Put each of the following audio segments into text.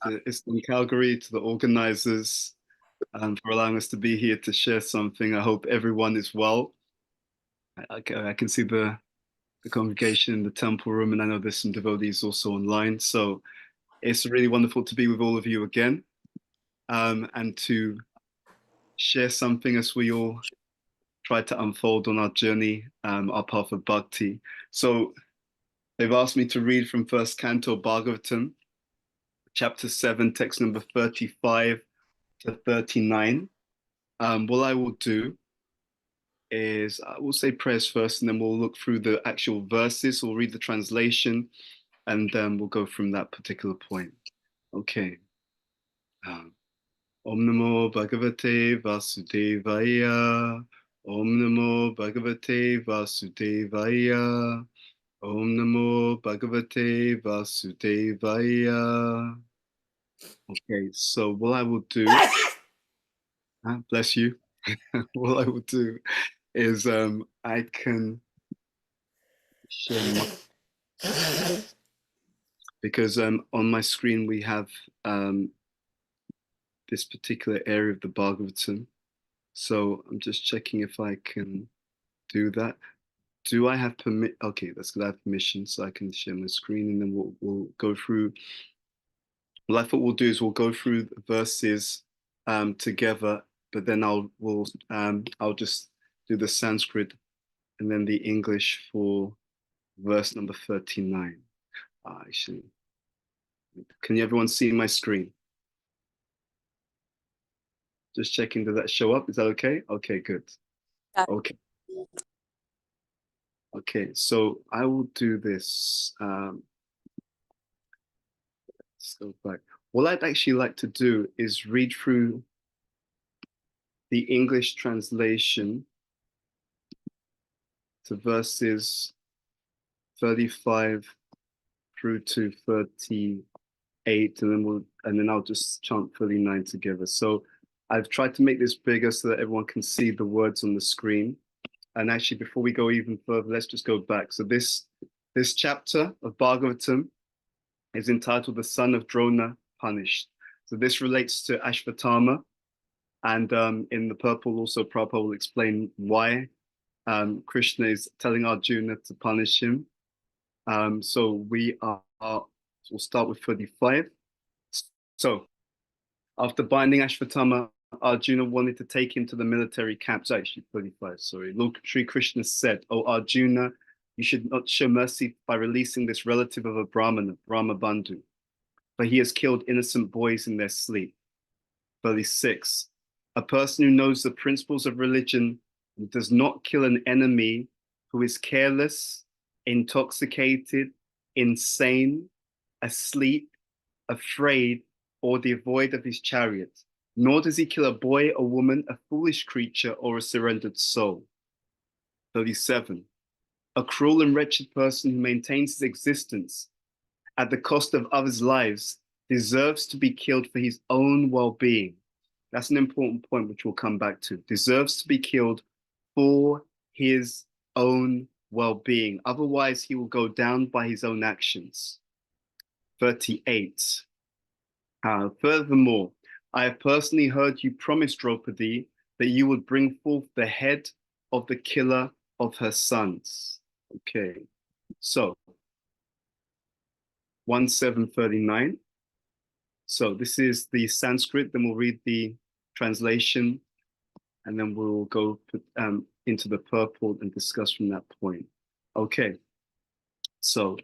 to ISKCON Calgary, to the organizers, for allowing us to be here to share something. I hope everyone is well. I can see the congregation in the temple room, and I know there's some devotees also online. So it's really wonderful to be with all of you again, and to share something as we all try to unfold on our journey, our path of bhakti. So they've asked me to read from First Canto Bhagavatam, chapter 7, text number 35 to 39. What I will do is I will say prayers first, and then we'll look through the actual verses. We'll read the translation, and then we'll go from that particular point. Okay. Om Namo Bhagavate Vasudevaya. Om Namo Bhagavate Vasudevaya. Om Namo Bhagavate Vasudevaya. Okay, so what I will do, bless you. What I will do is I can share because on my screen we have this particular area of the Bhagavatam. So I'm just checking if I can do that. Do I have permit? Okay, that's good. I have permission, so I can share my screen, and then we'll go through. Well, I thought we'll do is we'll go through the verses together, but then I'll just do the Sanskrit and then the English for verse number 39. Actually, can everyone see my screen? Just checking, does that show up? Is that okay? Okay, good. Okay. Okay, so I will do this. Let's go back. What I'd actually like to do is read through the English translation to verses 35 through to 38, and then I'll just chant 39 together. So I've tried to make this bigger so that everyone can see the words on the screen. And actually, before we go even further, let's just go back. So this chapter of Bhagavatam is entitled "The Son of Drona Punished." So this relates to Ashvatthama, and in the purple also Prabhupada will explain why Krishna is telling Arjuna to punish him. So we'll start with 35. So after binding Ashvatthama, Arjuna wanted to take him to the military camp. Actually, 35, sorry. Lord Sri Krishna said, "Oh Arjuna, you should not show mercy by releasing this relative of a Brahmana, Brahma Bandhu, for he has killed innocent boys in their sleep." 36. A person who knows the principles of religion and does not kill an enemy who is careless, intoxicated, insane, asleep, afraid, or devoid of his chariot, nor does he kill a boy, a woman, a foolish creature, or a surrendered soul. 37. A cruel and wretched person who maintains his existence at the cost of others' lives deserves to be killed for his own well-being. That's an important point which we'll come back to. Deserves to be killed for his own well-being. Otherwise, he will go down by his own actions. 38. Furthermore, I have personally heard you promise Draupadi that you would bring forth the head of the killer of her sons. Okay, so 1739. So this is the Sanskrit, then we'll read the translation, and then we'll go into the purport and discuss from that point. Okay, so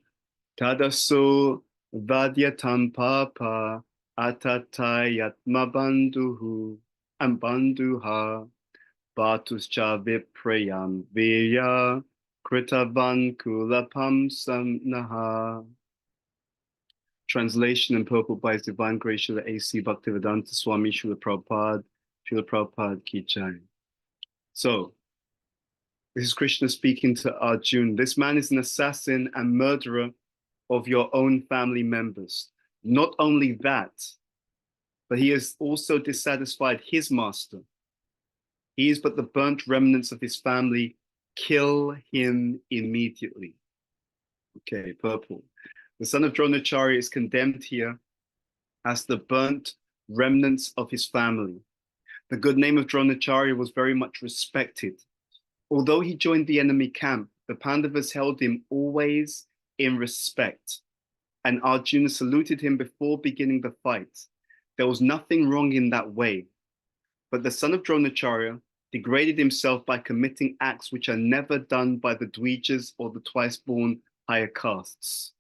Tadaso Vadyatam Papa Atatayatma Bandhuhu Ambandhuha Batuscha Viprayam Virya Kritavan Kulapam Samnaha. Translation and purport by His Divine Grace Srila A.C. Bhaktivedanta Swami Srila Prabhupada Ki Jai. So, this is Krishna speaking to Arjuna. This man is an assassin and murderer of your own family members. Not only that, but he has also dissatisfied his master. He is but the burnt remnants of his family. Kill him immediately. Okay, purple. The son of Dronacharya is condemned here as the burnt remnants of his family. The good name of Dronacharya was very much respected. Although he joined the enemy camp, the Pandavas held him always in respect, and Arjuna saluted him before beginning the fight. There was nothing wrong in that way. But the son of Dronacharya degraded himself by committing acts which are never done by the Dvijas or the twice-born higher castes.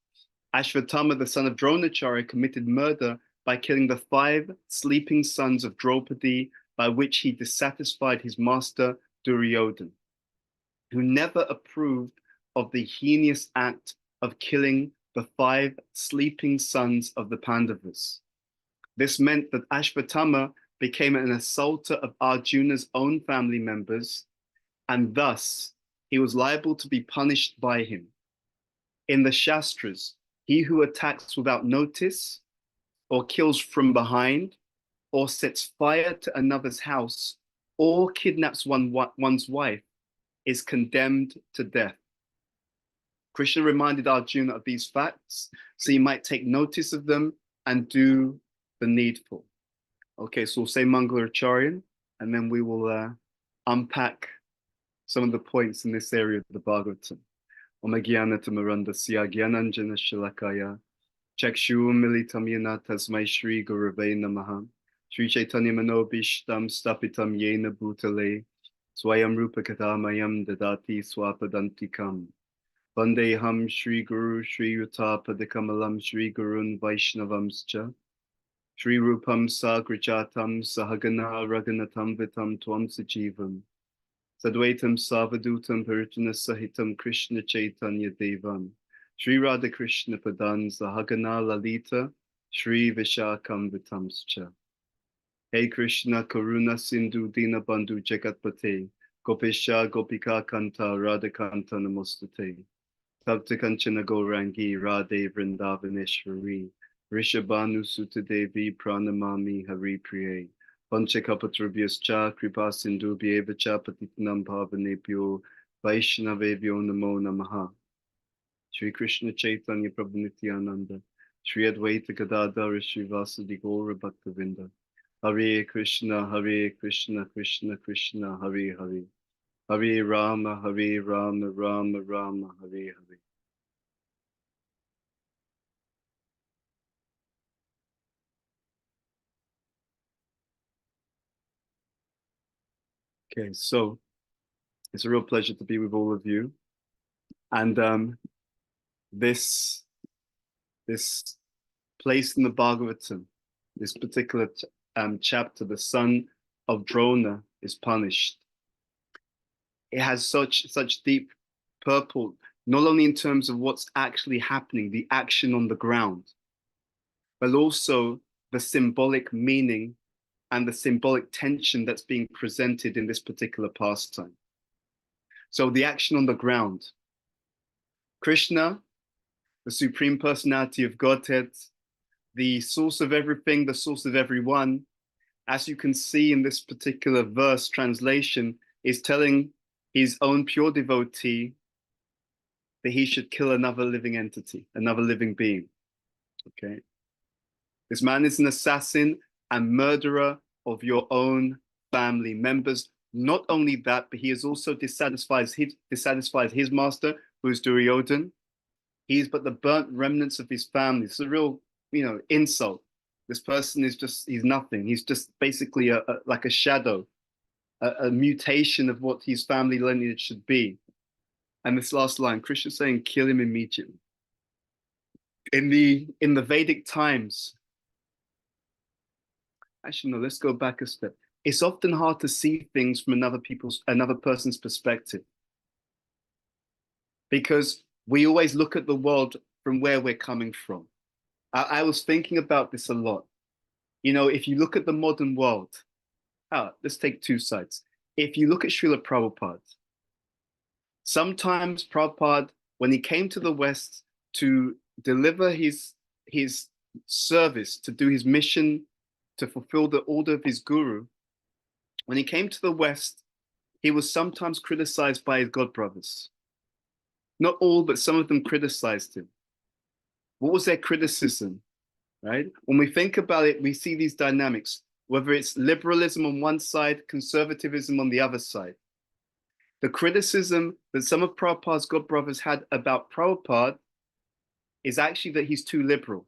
Ashvatthama, the son of Dronacharya, committed murder by killing the 5 sleeping sons of Draupadi, by which he dissatisfied his master Duryodhan, who never approved of the heinous act of killing the 5 sleeping sons of the Pandavas. This meant that Ashvatthama became an assaulter of Arjuna's own family members, and thus he was liable to be punished by him. In the Shastras, he who attacks without notice, or kills from behind, or sets fire to another's house, or kidnaps one's wife, is condemned to death. Krishna reminded Arjuna of these facts, so he might take notice of them and do the needful. Okay, so we'll say Mangalacharyan, and then we will unpack some of the points in this area of the Bhagavatam. Omagyanatamarandasya Gyananjana Shalakaya Chakshu Militam Yana Tasmai Shri Gurave Namaha Shri Chaitanya Manobishtam Stapitam Yena Bhutale Swayam Rupa Kadamayam Dadati Swapadantikam Vandeham Shri Guru Shri Utapadikamalam Shri Gurun Vaishnavamscha Shri Rupam Sagrajatam Sahagana Raganatam Vitam Tvam Sajivam Sadvaitam Savadutam Parijana Sahitam Krishna Chaitanya Devam Shri Radha Krishna Padan Sahagana Lalita Shri Vishakam Vitamscha. Hey Krishna Karuna Sindhu Dina Bandhu Jagatpate Gopisha Gopika Kanta Radha Kanta Namostate Bhakta Kanchana Gaurangi Radhe Vrindavaneshwari Rishabhanu Sutta Devi Pranamami Hari Priye Panchakapatrabhyascha Kripa Sindhu Bhyevacha Patitanam Bhavanebhyo Vaishnavebhyo Namo Namaha. Shri Krishna Chaitanya Prabhu Nityananda Shri Advaita Gadadhara Shri Vasudi Gaura Bhaktavinda Hare Krishna Krishna Krishna Hare Hare Hare Rama Rama Rama Hare Hare. Okay, so it's a real pleasure to be with all of you. And this place in the Bhagavatam, this particular chapter, the son of Drona is punished. It has such deep purport, not only in terms of what's actually happening, the action on the ground, but also the symbolic meaning and the symbolic tension that's being presented in this particular pastime. So the action on the ground. Krishna, the Supreme Personality of Godhead, the source of everything, the source of everyone, as you can see in this particular verse translation, is telling his own pure devotee that he should kill another living entity, another living being. Okay. This man is an assassin and murderer of your own family members. Not only that, but he has also dissatisfied his master, who is Duryodhan. He is but the burnt remnants of his family. It's a real, insult. This person is he's nothing. He's just basically like a shadow, a mutation of what his family lineage should be. And this last line, Krishna is saying, kill him immediately. In the Vedic times, actually, no, let's go back a step. It's often hard to see things from another person's perspective, because we always look at the world from where we're coming from. I was thinking about this a lot. If you look at the modern world, let's take two sides. If you look at Srila Prabhupada, sometimes Prabhupada, when he came to the West to deliver his service, to do his mission, to fulfill the order of his guru, when he came to the West, he was sometimes criticized by his godbrothers. Not all, but some of them criticized him. What was their criticism? right? When we think about it, we see these dynamics, whether it's liberalism on one side, conservatism on the other side. The criticism that some of Prabhupada's God brothers had about Prabhupada is actually that he's too liberal,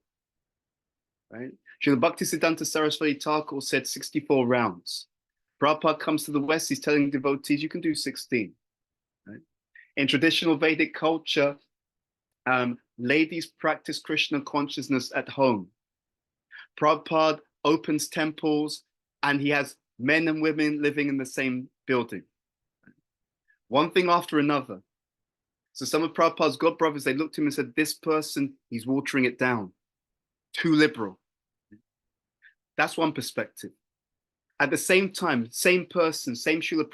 right? Srila Bhaktisiddhanta Saraswati Thakur said 64 rounds. Prabhupada comes to the West, he's telling devotees, you can do 16, right? In traditional Vedic culture, ladies practice Krishna consciousness at home. Prabhupada opens temples and he has men and women living in the same building. One thing after another. So some of Prabhupada's God brothers, they looked at him and said, this person, he's watering it down. Too liberal. That's one perspective. At the same time, same person, same Srila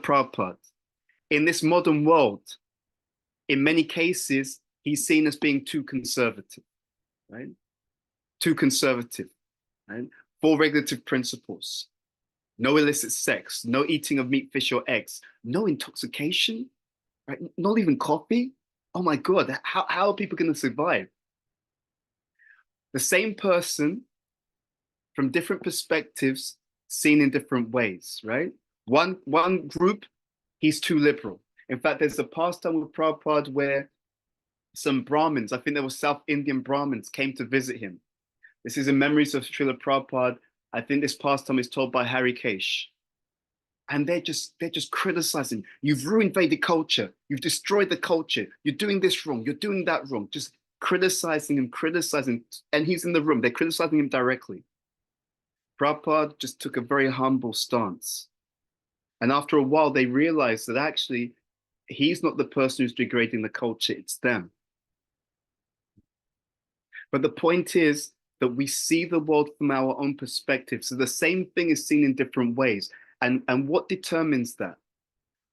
Prabhupada, in this modern world, in many cases, he's seen as being too conservative, right? Too conservative, right? 4 regulative principles. No illicit sex, no eating of meat, fish, or eggs, no intoxication, right? Not even coffee. Oh my God, how are people going to survive? The same person from different perspectives, seen in different ways, right? One group, he's too liberal. In fact, there's a pastime with Prabhupada where some Brahmins, I think there were South Indian Brahmins, came to visit him. This is in memories of Srila Prabhupada. I think this pastime is told by Harikesh. And they're just criticizing. You've ruined Vedic culture. You've destroyed the culture. You're doing this wrong. You're doing that wrong. Just criticizing him, criticizing. And he's in the room. They're criticizing him directly. Prabhupada just took a very humble stance. And after a while, they realized that actually, he's not the person who's degrading the culture. It's them. But the point is that we see the world from our own perspective. So the same thing is seen in different ways. And what determines that?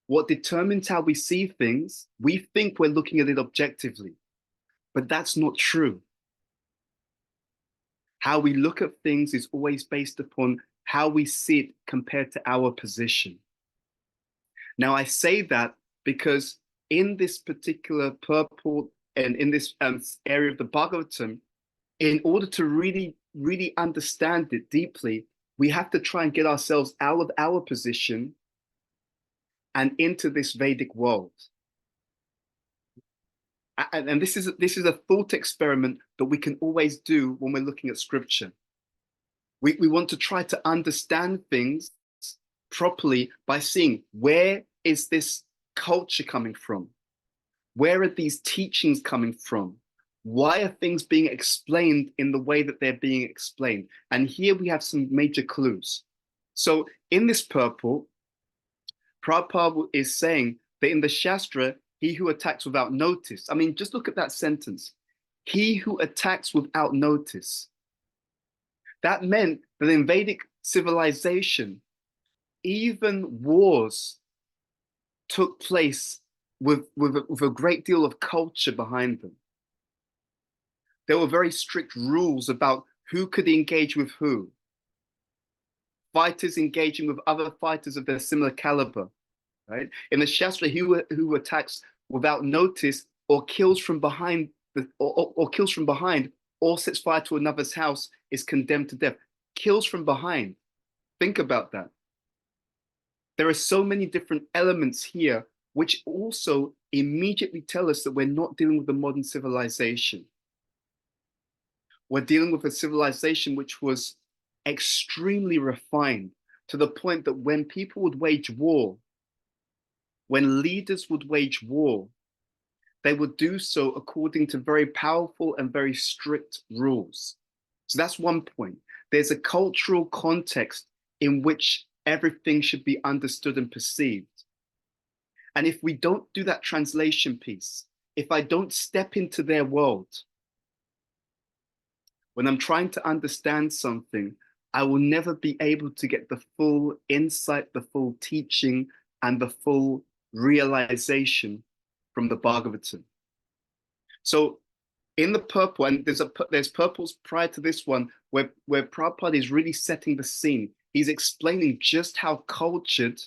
What determines how we see things, we think we're looking at it objectively, but that's not true. How we look at things is always based upon how we see it compared to our position. Now, I say that because in this particular purport and in this area of the Bhagavatam, in order to really, really understand it deeply, we have to try and get ourselves out of our position and into this Vedic world. And this is a thought experiment that we can always do when we're looking at scripture. We want to try to understand things properly by seeing, where is this culture coming from? Where are these teachings coming from? Why are things being explained in the way that they're being explained? And here we have some major clues. So in this purport, Prabhupada is saying that in the Shastra, he who attacks without notice. I mean, just look at that sentence. He who attacks without notice. That meant that in Vedic civilization, even wars took place with a great deal of culture behind them. There were very strict rules about who could engage with who. Fighters engaging with other fighters of their similar caliber, right? In the Shastra, who attacks without notice or kills from behind, or sets fire to another's house is condemned to death. Kills from behind. Think about that. There are so many different elements here which also immediately tell us that we're not dealing with a modern civilization. We're dealing with a civilization which was extremely refined, to the point that when people would wage war, when leaders would wage war, they would do so according to very powerful and very strict rules. So that's one point. There's a cultural context in which everything should be understood and perceived. And if we don't do that translation piece, if I don't step into their world, when I'm trying to understand something, I will never be able to get the full insight, the full teaching, and the full realization from the Bhagavatam. So in the purport, and there's purports prior to this one where Prabhupada is really setting the scene. He's explaining just how cultured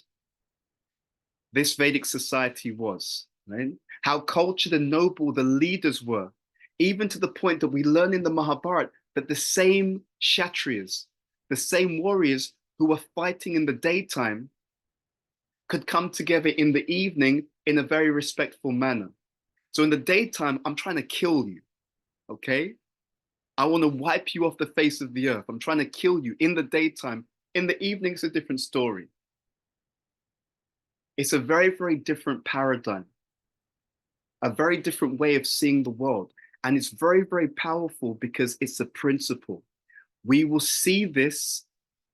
this Vedic society was, right? How cultured and noble the leaders were. even to the point that we learn in the Mahabharata that the same Kshatriyas, the same warriors who were fighting in the daytime could come together in the evening in a very respectful manner. So in the daytime, I'm trying to kill you, okay? I want to wipe you off the face of the earth. I'm trying to kill you in the daytime. In the evening, it's a different story. It's a very, very different paradigm, a very different way of seeing the world. And it's very, very powerful because it's a principle. We will see this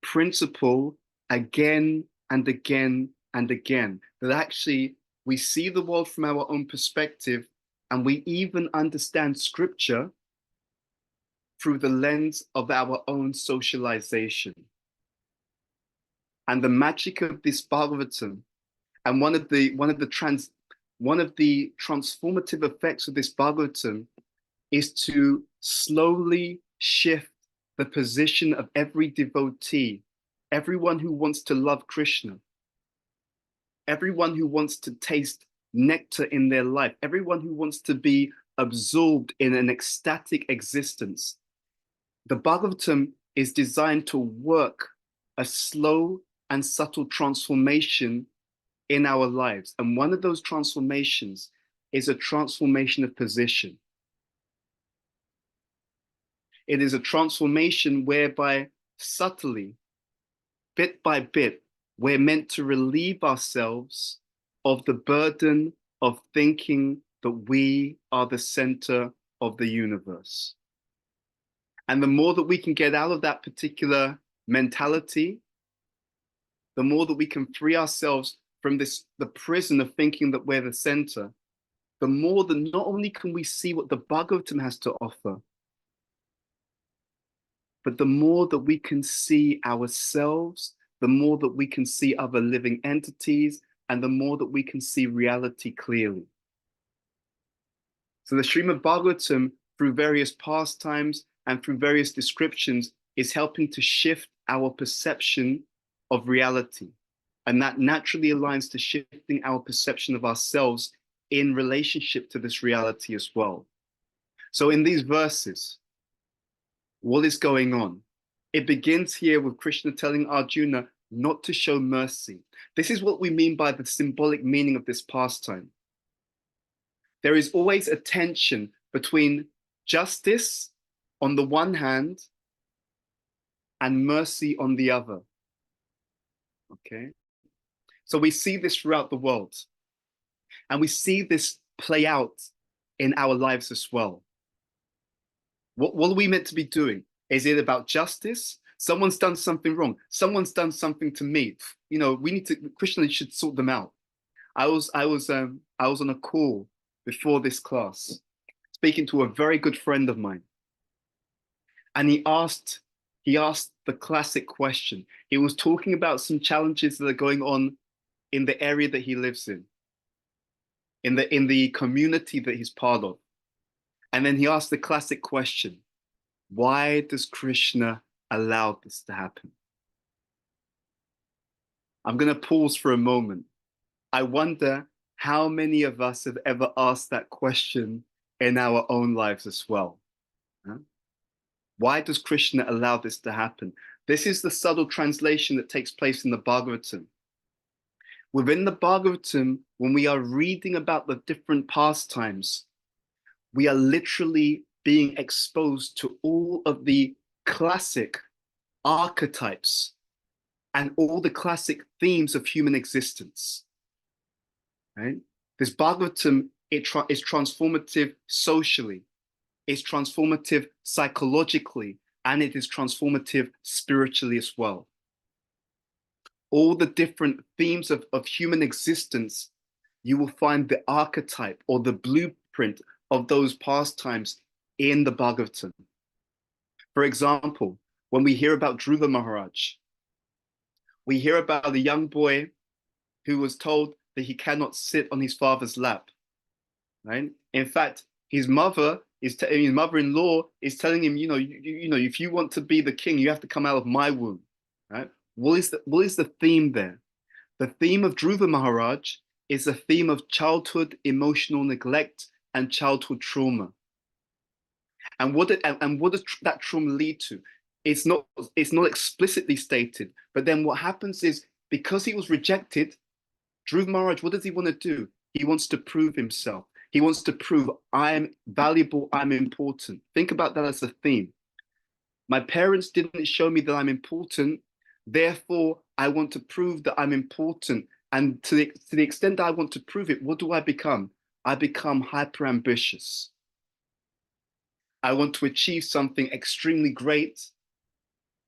principle again and again and again, that actually we see the world from our own perspective, and we even understand scripture through the lens of our own socialization. And the magic of this Bhagavatam, and one of the transformative effects of this Bhagavatam is to slowly shift the position of every devotee, everyone who wants to love Krishna, everyone who wants to taste nectar in their life, everyone who wants to be absorbed in an ecstatic existence. The Bhagavatam is designed to work a slow and subtle transformation in our lives. And one of those transformations is a transformation of position. It is a transformation whereby subtly, bit by bit, we're meant to relieve ourselves of the burden of thinking that we are the center of the universe. And the more that we can get out of that particular mentality, the more that we can free ourselves from the prison of thinking that we're the center, the more that not only can we see what the Bhagavatam has to offer, but the more that we can see ourselves, the more that we can see other living entities, and the more that we can see reality clearly. So the Srimad Bhagavatam, through various pastimes and through various descriptions, is helping to shift our perception of reality. And that naturally aligns to shifting our perception of ourselves in relationship to this reality as well. So in these verses, what is going on? It begins here with Krishna telling Arjuna not to show mercy. This is what we mean by the symbolic meaning of this pastime. There is always a tension between justice on the one hand and mercy on the other. Okay? So we see this throughout the world. And we see this play out in our lives as well. What are we meant to be doing? Is it about justice? Someone's done something wrong. Someone's done something to me. You know, Krishna should sort them out. I was on a call before this class, speaking to a very good friend of mine. And he asked the classic question. He was talking about some challenges that are going on in the area that he lives in the community that he's part of. And then he asked the classic question, why does Krishna allow this to happen? I'm going to pause for a moment. I wonder how many of us have ever asked that question in our own lives as well. Huh? Why does Krishna allow this to happen? This is the subtle translation that takes place in the Bhagavatam. Within the Bhagavatam, when we are reading about the different pastimes, we are literally being exposed to all of the classic archetypes and all the classic themes of human existence. Right? This Bhagavatam is transformative socially, it's transformative psychologically, and it is transformative spiritually as well. All the different themes of human existence, you will find the archetype or the blueprint of those pastimes in the Bhagavatam. For example, when we hear about Dhruva Maharaj, we hear about a young boy who was told that he cannot sit on his father's lap. Right? In fact, his mother-in-law is telling him, if you want to be the king, you have to come out of my womb. Right? What is the theme there? The theme of Dhruva Maharaj is a theme of childhood emotional neglect and childhood trauma. And what does that trauma lead to? It's not explicitly stated, but then what happens is because he was rejected, Dhruv Maharaj, what does he want to do? He wants to prove himself. He wants to prove I'm valuable, I'm important. Think about that as a theme. My parents didn't show me that I'm important, therefore I want to prove that I'm important. And to the extent that I want to prove it, what do I become? I become hyper ambitious. I want to achieve something extremely great.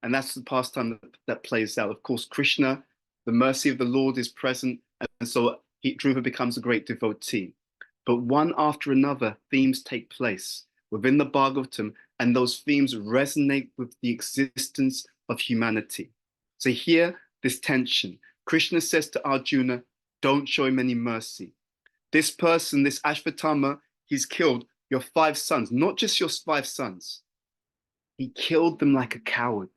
And that's the pastime that plays out. Of course, Krishna, the mercy of the Lord is present. And so Dhruva becomes a great devotee. But one after another, themes take place within the Bhagavatam, and those themes resonate with the existence of humanity. So here, this tension. Krishna says to Arjuna, don't show him any mercy. This person, this Ashvatthama, he's killed your 5 sons, not just your 5 sons. He killed them like a coward.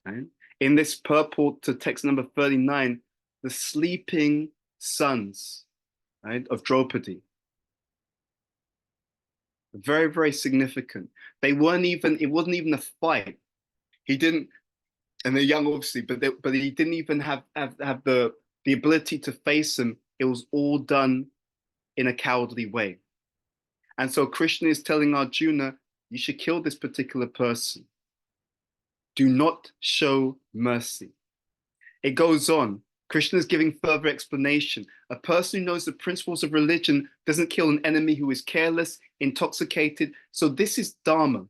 Right? In this purport to text number 39, the sleeping sons, right, of Draupadi. Very, very significant. It wasn't even a fight. He didn't, and they're young obviously, but he didn't even have the ability to face them. It was all done in a cowardly way. And so Krishna is telling Arjuna, you should kill this particular person. Do not show mercy. It goes on. Krishna is giving further explanation. A person who knows the principles of religion doesn't kill an enemy who is careless, intoxicated. So this is Dharma.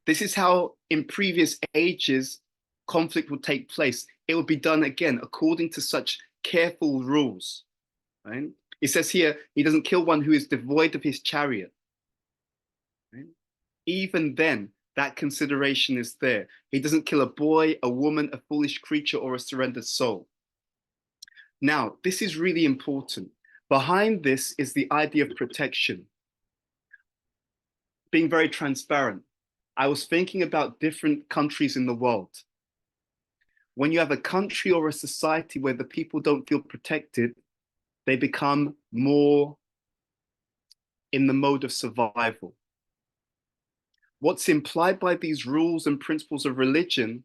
This is how in previous ages conflict would take place. It would be done again according to such careful rules. Right? It says here, he doesn't kill one who is devoid of his chariot. Right? Even then, that consideration is there. He doesn't kill a boy, a woman, a foolish creature, or a surrendered soul. Now, this is really important. Behind this is the idea of protection. Being very transparent, I was thinking about different countries in the world. When you have a country or a society where the people don't feel protected, they become more in the mode of survival. What's implied by these rules and principles of religion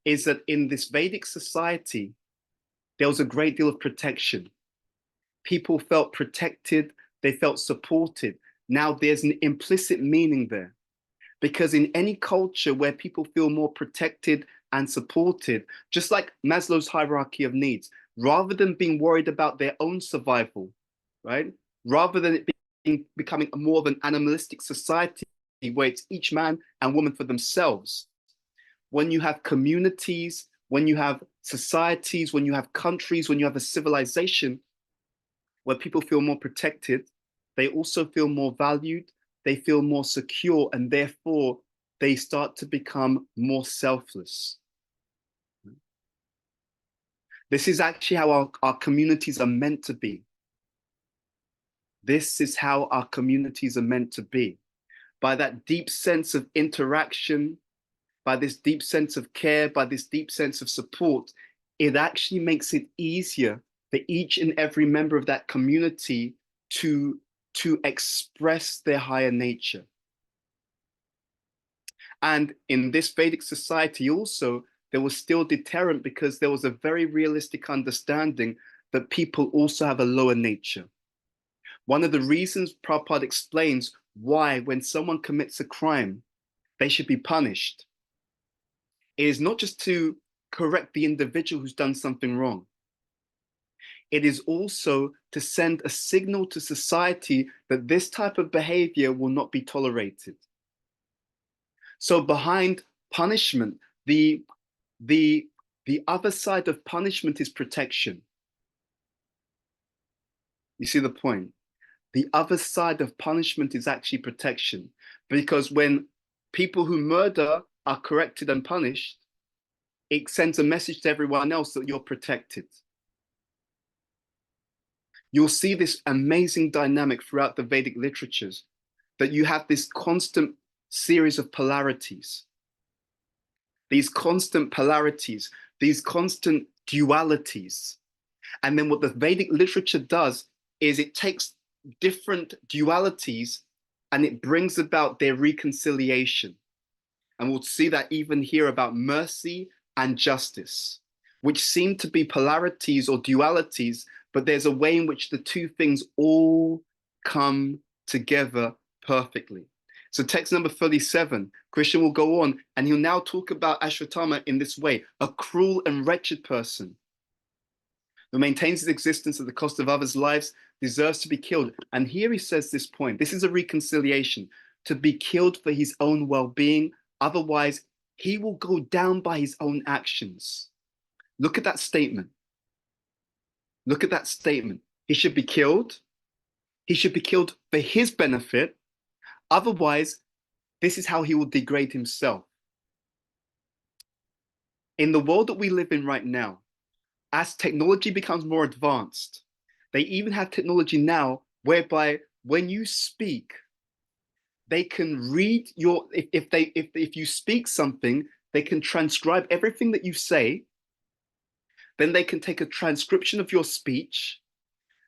is that in this Vedic society, there was a great deal of protection. People felt protected, they felt supported. Now there's an implicit meaning there, because in any culture where people feel more protected and supported, just like Maslow's hierarchy of needs, rather than being worried about their own survival, right? Rather than it becoming more of an animalistic society where it's each man and woman for themselves, when you have communities, when you have societies, when you have countries, when you have a civilization where people feel more protected, they also feel more valued, they feel more secure, and therefore they start to become more selfless. This is actually how our communities are meant to be. This is how our communities are meant to be. By that deep sense of interaction, by this deep sense of care, by this deep sense of support, it actually makes it easier for each and every member of that community to express their higher nature. And in this Vedic society also, there was still deterrent because there was a very realistic understanding that people also have a lower nature. One of the reasons Prabhupada explains why when someone commits a crime, they should be punished is not just to correct the individual who's done something wrong. It is also to send a signal to society that this type of behavior will not be tolerated. So behind punishment, the other side of punishment is protection. You see the point? The other side of punishment is actually protection, because when people who murder are corrected and punished, it sends a message to everyone else that you're protected. You'll see this amazing dynamic throughout the Vedic literatures, that you have this constant series of polarities, these constant polarities, these constant dualities. And then what the Vedic literature does is it takes different dualities and it brings about their reconciliation. And we'll see that even here about mercy and justice, which seem to be polarities or dualities, but there's a way in which the two things all come together perfectly. So text number 37, Christian will go on and he'll now talk about Ashwatthama in this way, a cruel and wretched person who maintains his existence at the cost of others' lives deserves to be killed. And here he says this point, this is a reconciliation, to be killed for his own well-being, otherwise he will go down by his own actions. Look at that statement. Look at that statement. He should be killed. He should be killed for his benefit. Otherwise, this is how he will degrade himself. In the world that we live in right now, as technology becomes more advanced, they even have technology now whereby when you speak, they can read your, if you speak something, they can transcribe everything that you say. Then they can take a transcription of your speech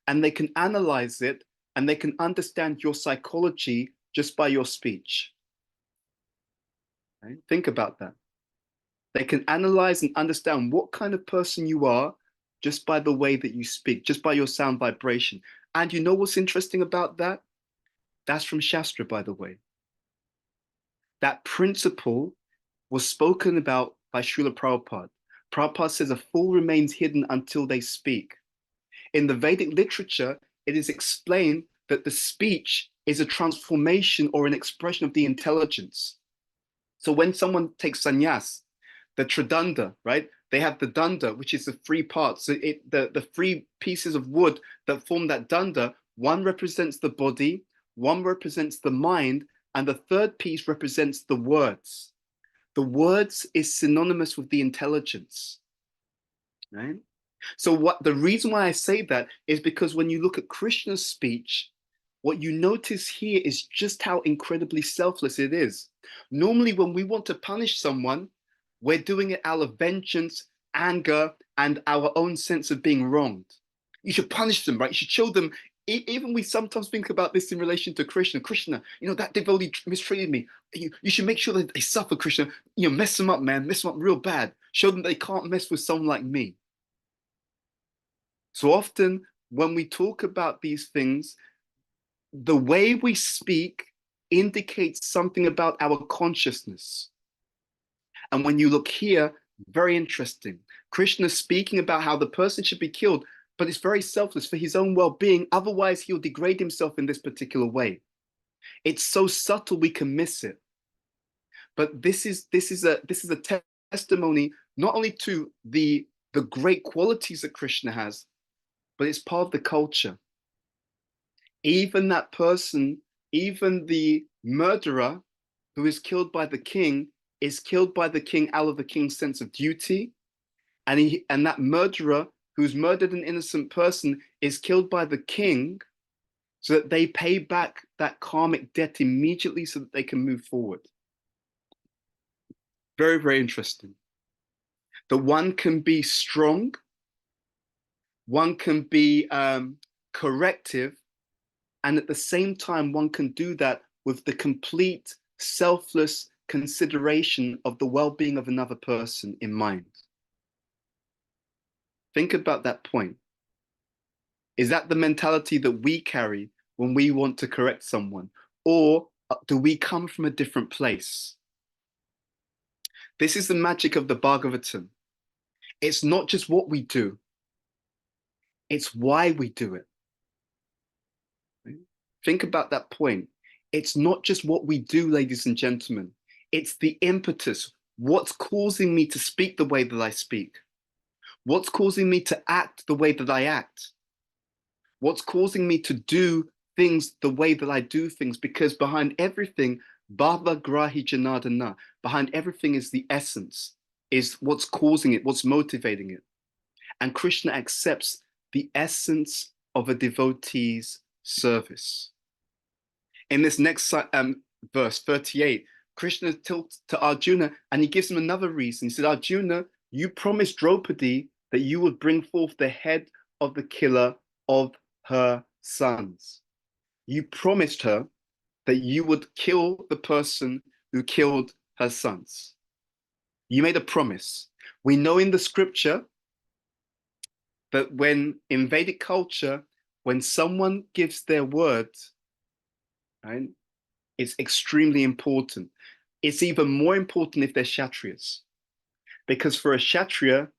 and they can analyze it and they can understand your psychology just by your speech. Right? Think about that. They can analyze and understand what kind of person you are just by the way that you speak, just by your sound vibration. And you know what's interesting about that? That's from Shastra, by the way. That principle was spoken about by Srila Prabhupada. Prabhupada says a fool remains hidden until they speak. In the Vedic literature, it is explained that the speech is a transformation or an expression of the intelligence. So when someone takes sannyas, the tridanda, right? They have the danda, which is the three parts. So the three pieces of wood that form that danda, one represents the body, one represents the mind, and the third piece represents the words. The words is synonymous with the intelligence, right? So what the reason why I say that is because when you look at Krishna's speech, what you notice here is just how incredibly selfless it is. Normally, when we want to punish someone, we're doing it out of vengeance, anger, and our own sense of being wronged. You should punish them, right? You should show them. Even we sometimes think about this in relation to Krishna. Krishna, you know, that devotee mistreated me. You should make sure that they suffer, Krishna. You know, mess them up, man. Mess them up real bad. Show them they can't mess with someone like me. So often when we talk about these things, the way we speak indicates something about our consciousness. And when you look here, very interesting. Krishna is speaking about how the person should be killed, but it's very selfless for his own well-being. Otherwise, he'll degrade himself in this particular way. It's so subtle we can miss it. But this is a testimony not only to the great qualities that Krishna has, but it's part of the culture. Even that person, even the murderer who is killed by the king, is killed by the king out of the king's sense of duty. And that murderer who's murdered an innocent person is killed by the king so that they pay back that karmic debt immediately so that they can move forward. Very, very interesting. That one can be strong, one can be corrective, and at the same time, one can do that with the complete selfless consideration of the well-being of another person in mind. Think about that point. Is that the mentality that we carry when we want to correct someone? Or do we come from a different place? This is the magic of the Bhagavatam. It's not just what we do, it's why we do it. Think about that point. It's not just what we do, ladies and gentlemen. It's the impetus. What's causing me to speak the way that I speak? What's causing me to act the way that I act? What's causing me to do things the way that I do things? Because behind everything, Bhava Grahi Janardana, behind everything is the essence, is what's causing it, what's motivating it. And Krishna accepts the essence of a devotee's service. In this next verse, 38, Krishna tilts to Arjuna and he gives him another reason. He said, Arjuna, you promised Draupadi that you would bring forth the head of the killer of her sons. You promised her that you would kill the person who killed her sons. You made a promise. We know in the scripture that when in Vedic culture, when someone gives their word, right, it's extremely important. It's even more important if they're Kshatriyas, because for a Kshatriya,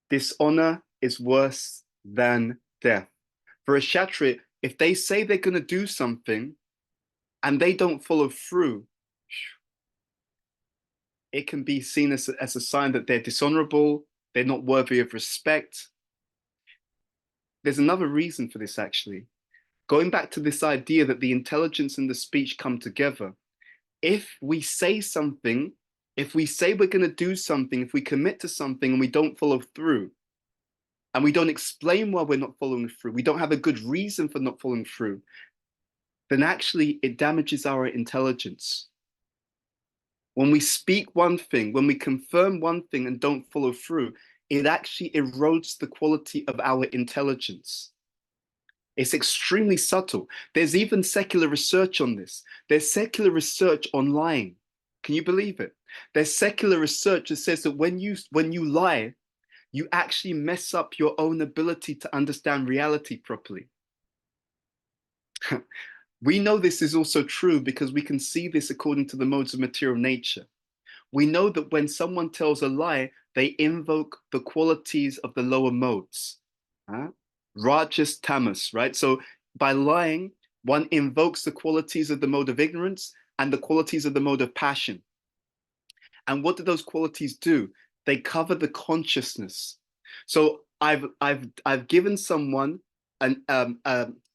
dishonor is worse than death. For a Kshatriya, if they say they're going to do something and they don't follow through, it can be seen as a sign that they're dishonorable, they're not worthy of respect. There's another reason for this, actually. Going back to this idea that the intelligence and the speech come together. If we say something, if we say we're going to do something, if we commit to something and we don't follow through, and we don't explain why we're not following through, we don't have a good reason for not following through, then actually it damages our intelligence. When we speak one thing, when we confirm one thing and don't follow through, it actually erodes the quality of our intelligence. It's extremely subtle. There's even secular research on this. There's secular research on lying. Can you believe it? There's secular research that says that when you lie, you actually mess up your own ability to understand reality properly. We know this is also true because we can see this according to the modes of material nature. We know that when someone tells a lie, they invoke the qualities of the lower modes. Rajas, tamas, right? So by lying, one invokes the qualities of the mode of ignorance and the qualities of the mode of passion. And what do those qualities do? They cover the consciousness. So I've given someone an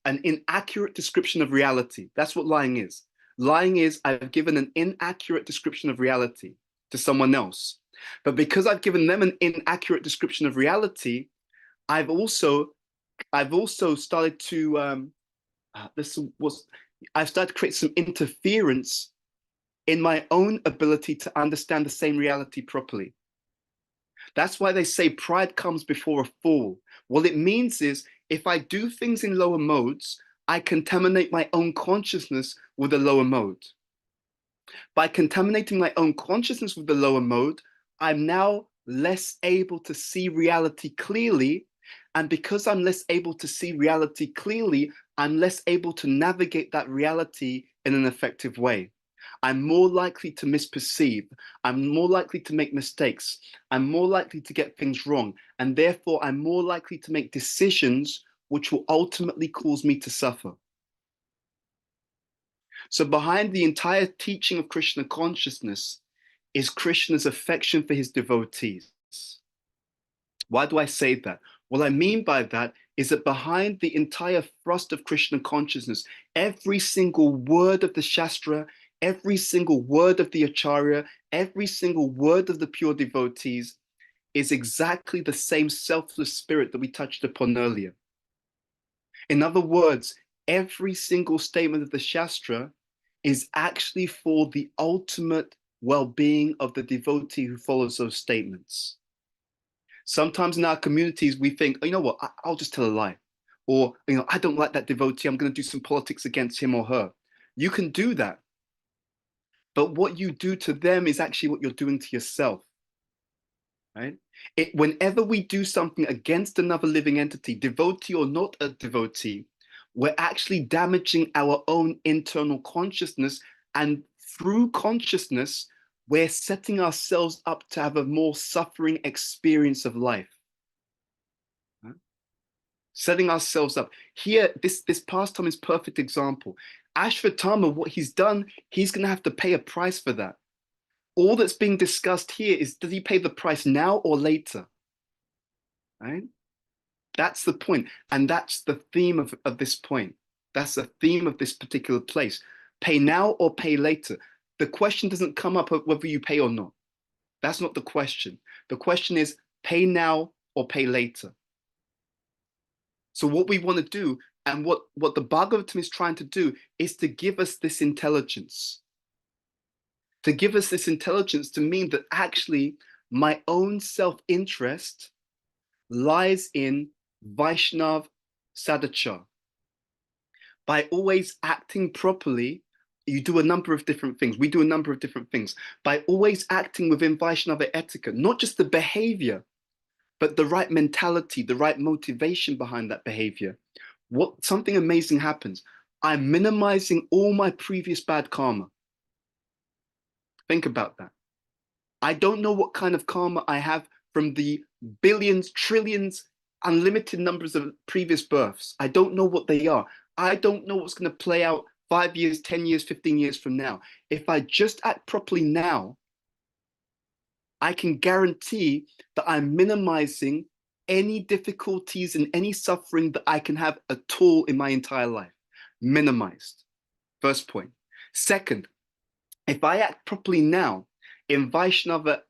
inaccurate description of reality. That's what lying is. Lying is I've given an inaccurate description of reality to someone else. But because I've given them an inaccurate description of reality, I've also started to I've started to create some interference in my own ability to understand the same reality properly. That's why they say pride comes before a fall. What it means is if I do things in lower modes, I contaminate my own consciousness with a lower mode. By contaminating my own consciousness with the lower mode, I'm now less able to see reality clearly. And because I'm less able to see reality clearly, I'm less able to navigate that reality in an effective way. I'm more likely to misperceive. I'm more likely to make mistakes. I'm more likely to get things wrong. And therefore, I'm more likely to make decisions which will ultimately cause me to suffer. So behind the entire teaching of Krishna consciousness is Krishna's affection for his devotees. Why do I say that? What I mean by that is that behind the entire thrust of Krishna consciousness, every single word of the Shastra, every single word of the Acharya, every single word of the pure devotees is exactly the same selfless spirit that we touched upon earlier. In other words, every single statement of the Shastra is actually for the ultimate well-being of the devotee who follows those statements. Sometimes in our communities, we think, oh, you know what, I'll just tell a lie. Or, I don't like that devotee, I'm going to do some politics against him or her. You can do that. But what you do to them is actually what you're doing to yourself. Right? Whenever we do something against another living entity, devotee or not a devotee, we're actually damaging our own internal consciousness. And through consciousness, we're setting ourselves up to have a more suffering experience of life. Right? Setting ourselves up. Here, this pastime is perfect example. Ashvatthama, what he's done, he's going to have to pay a price for that. All that's being discussed here is, does he pay the price now or later? Right? That's the point. And that's the theme of this point. That's the theme of this particular place. Pay now or pay later. The question doesn't come up of whether you pay or not. That's not the question. The question is pay now or pay later. So what we want to do and what the Bhagavatam is trying to do is to give us this intelligence. To give us this intelligence to mean that actually my own self-interest lies in Vaishnav Sadachar. By always acting properly you do a number of different things. We do a number of different things by always acting within Vaishnava etiquette, not just the behavior, but the right mentality, the right motivation behind that behavior. Something amazing happens. I'm minimizing all my previous bad karma. Think about that. I don't know what kind of karma I have from the billions, trillions, unlimited numbers of previous births. I don't know what they are. I don't know what's going to play out 5 years, 10 years, 15 years from now. If I just act properly now, I can guarantee that I'm minimizing any difficulties and any suffering that I can have at all in my entire life. Minimized. First point. Second, if I act properly now in Vaishnava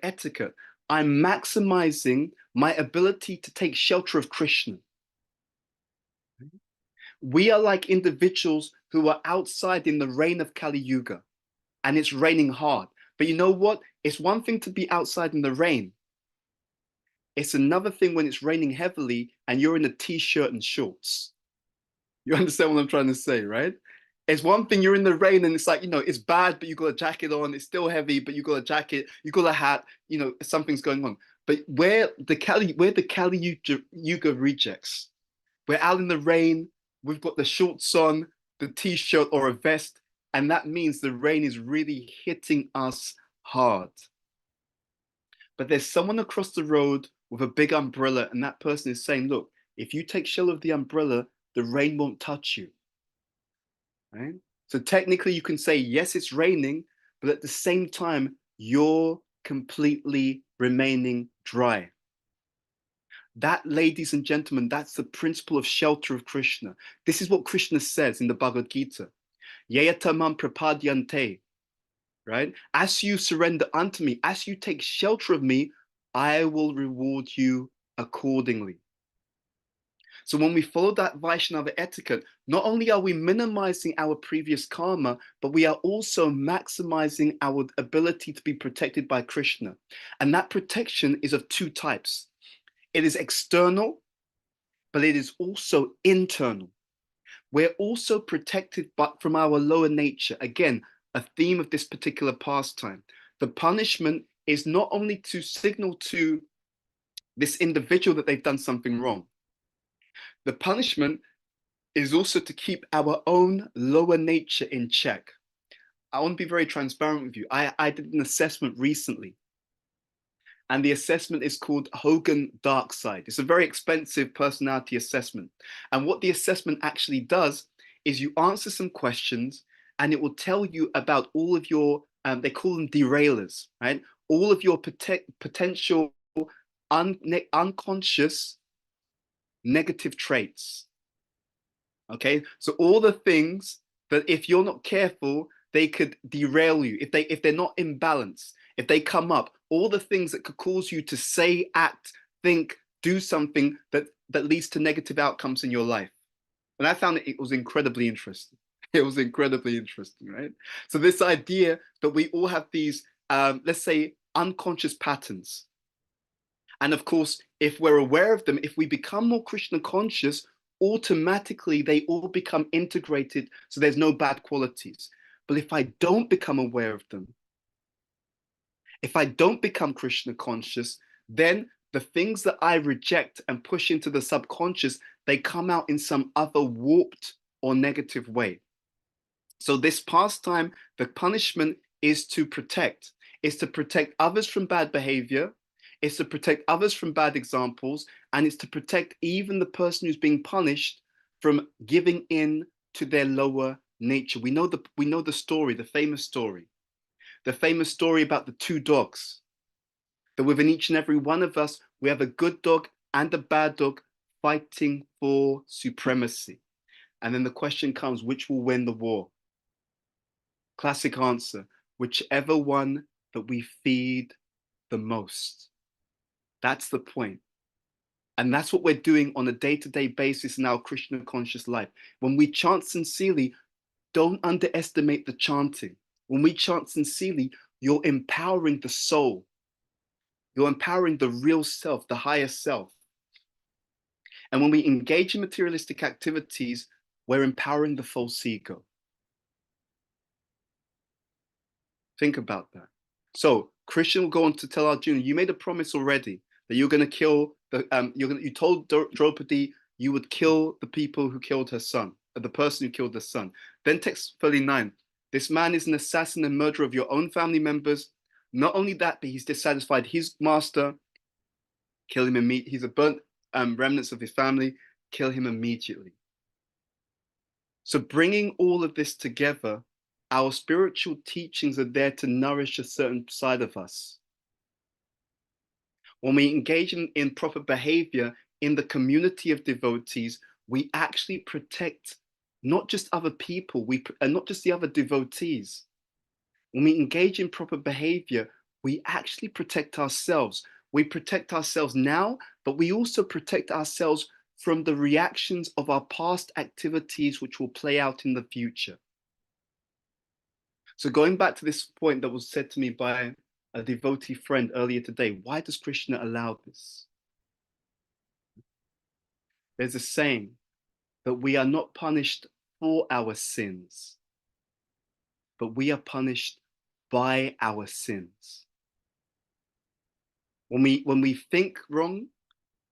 etiquette, I'm maximizing my ability to take shelter of Krishna. We are like individuals who are outside in the rain of Kali Yuga, and it's raining hard. But you know what? It's one thing to be outside in the rain. It's another thing when it's raining heavily and you're in a t-shirt and shorts. You understand what I'm trying to say, right? It's one thing you're in the rain and it's like, it's bad, but you got a jacket on. It's still heavy, but you got a jacket, you got a hat, something's going on. But we're the Kali Yuga rejects. We're out in the rain, we've got the shorts on, the t-shirt or a vest, and that means the rain is really hitting us hard. But there's someone across the road with a big umbrella, and that person is saying, look, if you take shelter of the umbrella, the rain won't touch you. Right? So technically you can say, yes, it's raining, but at the same time, you're completely remaining dry. That, ladies and gentlemen, that's the principle of shelter of Krishna. This is what Krishna says in the Bhagavad Gita. Yayatamam prapadyante. Right? As you surrender unto me, as you take shelter of me, I will reward you accordingly. So when we follow that Vaishnava etiquette, not only are we minimizing our previous karma, but we are also maximizing our ability to be protected by Krishna. And that protection is of two types. It is external, but it is also internal. We're also protected from our lower nature. Again, a theme of this particular pastime. The punishment is not only to signal to this individual that they've done something wrong. The punishment is also to keep our own lower nature in check. I want to be very transparent with you. I did an assessment recently, and the assessment is called Hogan Dark Side. It's a very expensive personality assessment. And what the assessment actually does is you answer some questions and it will tell you about all of your, they call them derailers, right? All of your potential unconscious negative traits. Okay, so all the things that if you're not careful, they could derail you. If they're not in balance, if they come up, all the things that could cause you to say, act, think, do something that leads to negative outcomes in your life. And I found it was incredibly interesting. It was incredibly interesting, right? So this idea that we all have these, let's say, unconscious patterns. And of course, if we're aware of them, if we become more Krishna conscious, automatically they all become integrated, so there's no bad qualities. But if I don't become aware of them, if I don't become Krishna conscious, then the things that I reject and push into the subconscious, they come out in some other warped or negative way. So this pastime, the punishment is to protect others from bad behavior, it's to protect others from bad examples, and it's to protect even the person who's being punished from giving in to their lower nature. We know the story, the famous story about the two dogs. That within each and every one of us, we have a good dog and a bad dog fighting for supremacy. And then the question comes, which will win the war? Classic answer, whichever one that we feed the most. That's the point. And that's what we're doing on a day-to-day basis in our Krishna conscious life. When we chant sincerely, don't underestimate the chanting. When we chant sincerely, you're empowering the soul. You're empowering the real self, the higher self. And when we engage in materialistic activities, we're empowering the false ego. Think about that. So Christian will go on to tell Arjuna, you made a promise already that you're going to kill the you told Draupadi you would kill the people who killed her son, the person who killed her son. Then text 39, this man is an assassin and murderer of your own family members. Not only that, but he's dissatisfied his master. Kill him immediately. He's a burnt remnants of his family. Kill him immediately. So bringing all of this together, our spiritual teachings are there to nourish a certain side of us. When we engage in proper behavior in the community of devotees, we actually protect not just other people, not just the other devotees. When we engage in proper behavior, we actually protect ourselves. We protect ourselves now, but we also protect ourselves from the reactions of our past activities, which will play out in the future. So going back to this point that was said to me by a devotee friend earlier today, why does Krishna allow this? There's a saying that we are not punished for our sins, but we are punished by our sins. When we think wrong,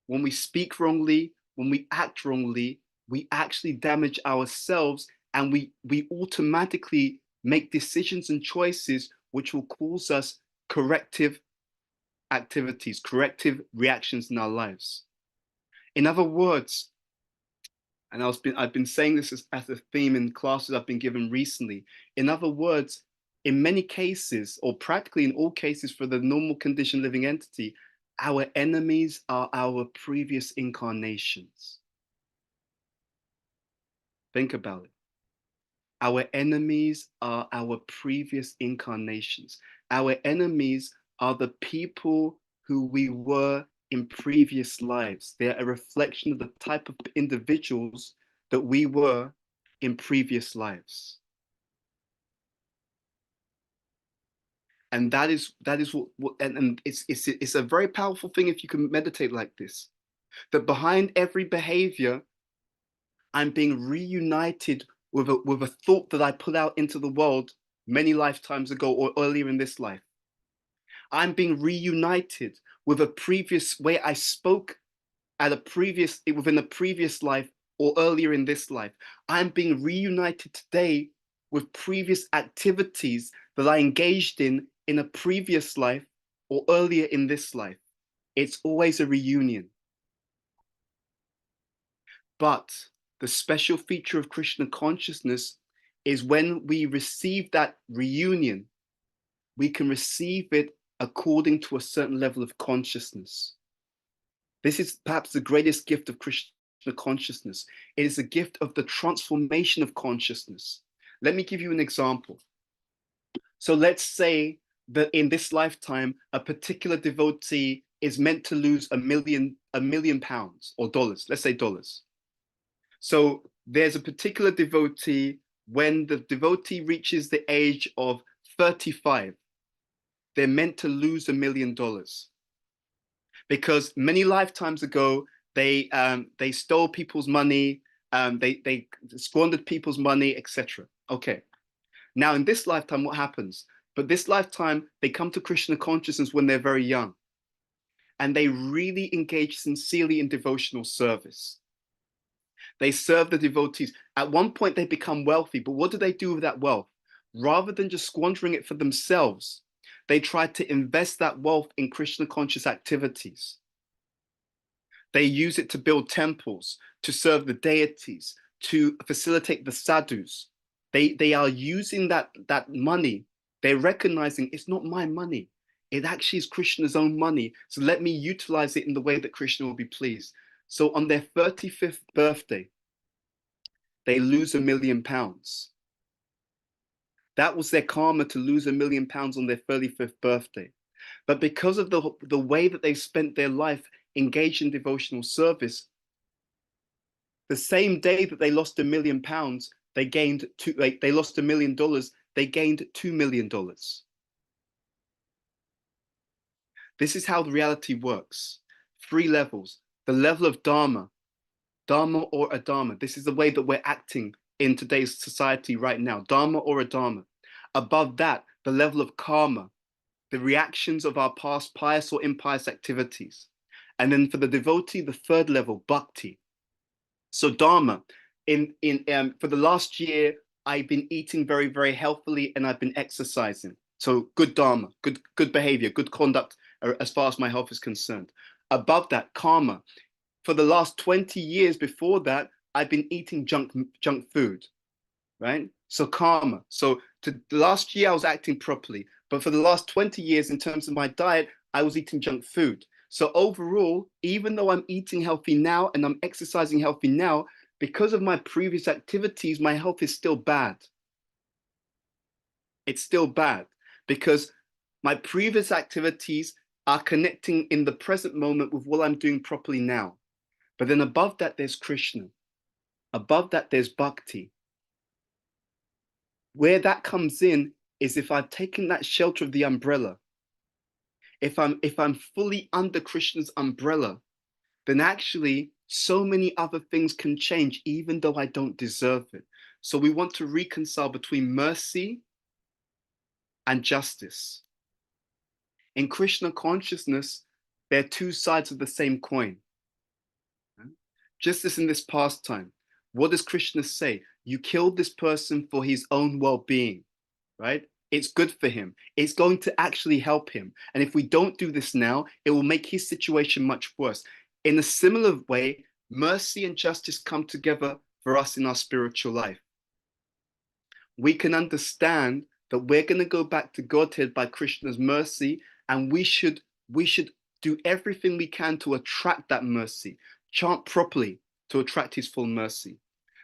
when we speak wrongly, when we act wrongly, we actually damage ourselves, and we automatically make decisions and choices which will cause us corrective activities, corrective reactions in our lives. In other words, and I've been saying this as a theme in classes I've been given recently. In other words, in many cases, or practically in all cases for the normal conditioned living entity, our enemies are our previous incarnations. Think about it. Our enemies are our previous incarnations. Our enemies are the people who we were in previous lives. They're a reflection of the type of individuals that we were in previous lives. And that is what and it's a very powerful thing if you can meditate like this. That behind every behavior, I'm being reunited with a thought that I put out into the world many lifetimes ago or earlier in this life. I'm being reunited with a previous way I spoke within a previous life or earlier in this life. I'm being reunited today with previous activities that I engaged in a previous life or earlier in this life. It's always a reunion. But the special feature of Krishna consciousness is when we receive that reunion, we can receive it according to a certain level of consciousness. This is perhaps the greatest gift of Krishna consciousness. It is a gift of the transformation of consciousness. Let me give you an example. So let's say that in this lifetime, a particular devotee is meant to lose a million pounds or dollars. Let's say dollars. So there's a particular devotee, when the devotee reaches the age of 35, they're meant to lose $1 million. Because many lifetimes ago, they stole people's money, they squandered people's money, etc. Okay. Now in this lifetime, what happens? But this lifetime, they come to Krishna consciousness when they're very young. And they really engage sincerely in devotional service. They serve the devotees. At one point, they become wealthy, but what do they do with that wealth? Rather than just squandering it for themselves, they try to invest that wealth in Krishna conscious activities. They use it to build temples, to serve the deities, to facilitate the sadhus. They are using that money. They're recognizing it's not my money. It actually is Krishna's own money. So let me utilize it in the way that Krishna will be pleased. So on their 35th birthday, they lose £1 million. That was their karma, to lose £1 million on their 35th birthday. But because of the way that they spent their life engaged in devotional service, the same day that they lost £1 million, they lost $1 million, they gained $2 million. This is how the reality works. 3 levels. The level of Dharma or Adharma. This is the way that we're acting in today's society right now. Dharma or Adharma. Above that, the level of karma, the reactions of our past pious or impious activities. And then for the devotee, the third level, bhakti. So dharma, for the last year, I've been eating very, very healthily and I've been exercising. So good dharma, good behavior, good conduct as far as my health is concerned. Above that, karma. For the last 20 years before that, I've been eating junk food, right? So karma. So the last year I was acting properly, but for the last 20 years in terms of my diet, I was eating junk food. So overall, even though I'm eating healthy now and I'm exercising healthy now, because of my previous activities, my health is still bad. It's still bad because my previous activities are connecting in the present moment with what I'm doing properly now. But then above that, there's Krishna. Above that, there's bhakti. Where that comes in is if I've taken that shelter of the umbrella, if I'm fully under Krishna's umbrella, then actually so many other things can change, even though I don't deserve it. So we want to reconcile between mercy and justice. In Krishna consciousness, they're two sides of the same coin. Just as in this pastime, what does Krishna say? You killed this person for his own well-being, right? It's good for him. It's going to actually help him. And if we don't do this now, it will make his situation much worse. In a similar way, mercy and justice come together for us in our spiritual life. We can understand that we're going to go back to Godhead by Krishna's mercy, and we should do everything we can to attract that mercy. Chant properly to attract his full mercy.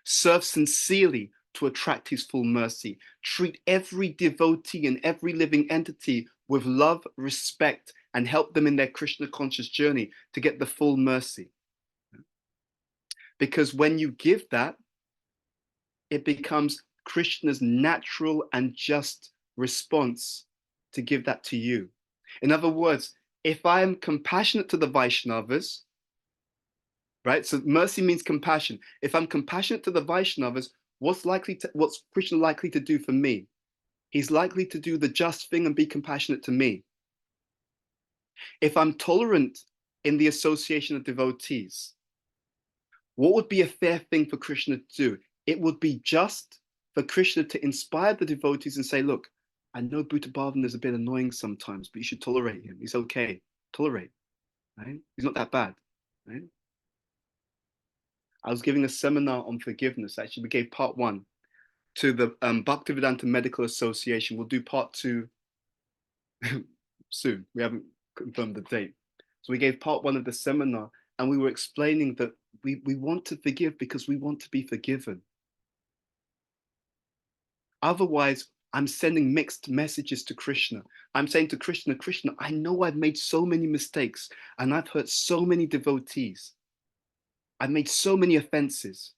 Serve sincerely to attract his full mercy. Treat every devotee and every living entity with love, respect, and help them in their Krishna conscious journey to get the full mercy. Because when you give that, it becomes Krishna's natural and just response to give that to you. In other words, if I am compassionate to the Vaishnavas, right? So mercy means compassion. If I'm compassionate to the Vaishnavas, what's Krishna likely to do for me? He's likely to do the just thing and be compassionate to me. If I'm tolerant in the association of devotees, what would be a fair thing for Krishna to do? It would be just for Krishna to inspire the devotees and say, look, I know Bhuta Bhavana is a bit annoying sometimes, but you should tolerate him. He's okay. Tolerate, right? He's not that bad, right? I was giving a seminar on forgiveness. Actually, we gave part one to the Bhaktivedanta Medical Association. We'll do part two soon. We haven't confirmed the date. So we gave part one of the seminar, and we were explaining that we want to forgive because we want to be forgiven. Otherwise, I'm sending mixed messages to Krishna. I'm saying to Krishna, Krishna, I know I've made so many mistakes and I've hurt so many devotees. I've made so many offenses,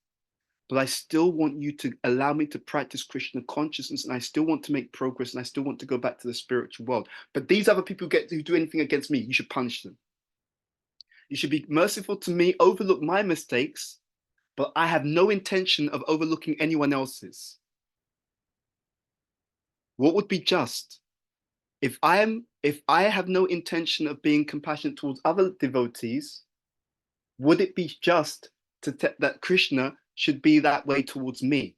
but I still want you to allow me to practice Krishna consciousness, and I still want to make progress, and I still want to go back to the spiritual world. But these other people who do anything against me, you should punish them. You should be merciful to me, overlook my mistakes, but I have no intention of overlooking anyone else's. What would be just? If I have no intention of being compassionate towards other devotees, would it be just that Krishna should be that way towards me?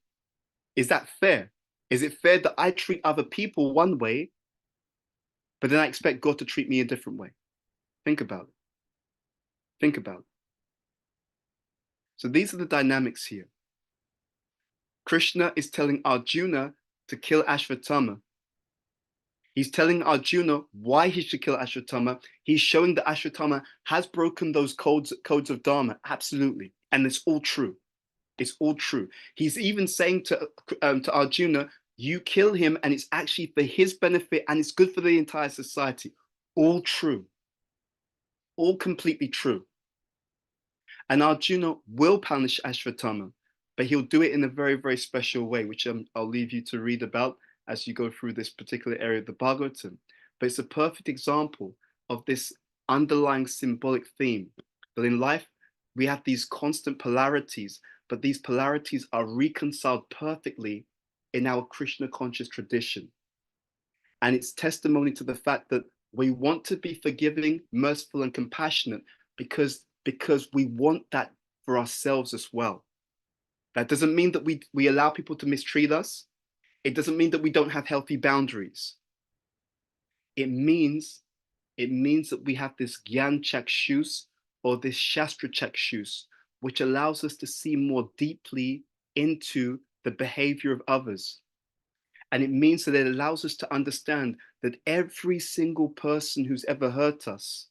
Is that fair? Is it fair that I treat other people one way, but then I expect God to treat me a different way? Think about it. Think about it. So these are the dynamics here. Krishna is telling Arjuna to kill Ashvatthama. He's telling Arjuna why he should kill Ashvatthama. He's showing that Ashvatthama has broken those codes of Dharma, absolutely. And it's all true. It's all true. He's even saying to Arjuna, you kill him and it's actually for his benefit and it's good for the entire society. All true. All completely true. And Arjuna will punish Ashvatthama, but he'll do it in a very, very special way, which I'll leave you to read about as you go through this particular area of the Bhagavatam. But it's a perfect example of this underlying symbolic theme that in life we have these constant polarities, but these polarities are reconciled perfectly in our Krishna conscious tradition. And it's testimony to the fact that we want to be forgiving, merciful, and compassionate because we want that for ourselves as well. That doesn't mean that we allow people to mistreat us. It doesn't mean that we don't have healthy boundaries. It means that we have this Gyan Chakshus or this Shastra Chakshus, which allows us to see more deeply into the behavior of others. And it means that it allows us to understand that every single person who's ever hurt us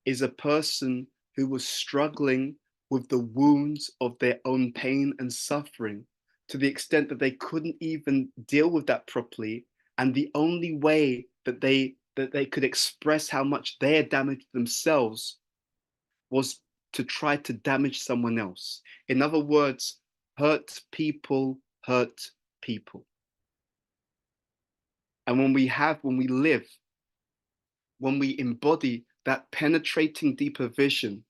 is a person who was struggling with the wounds of their own pain and suffering to the extent that they couldn't even deal with that properly. And the only way that they could express how much they had damaged themselves was to try to damage someone else. In other words, hurt people hurt people. And when we live, when we embody that penetrating deeper vision,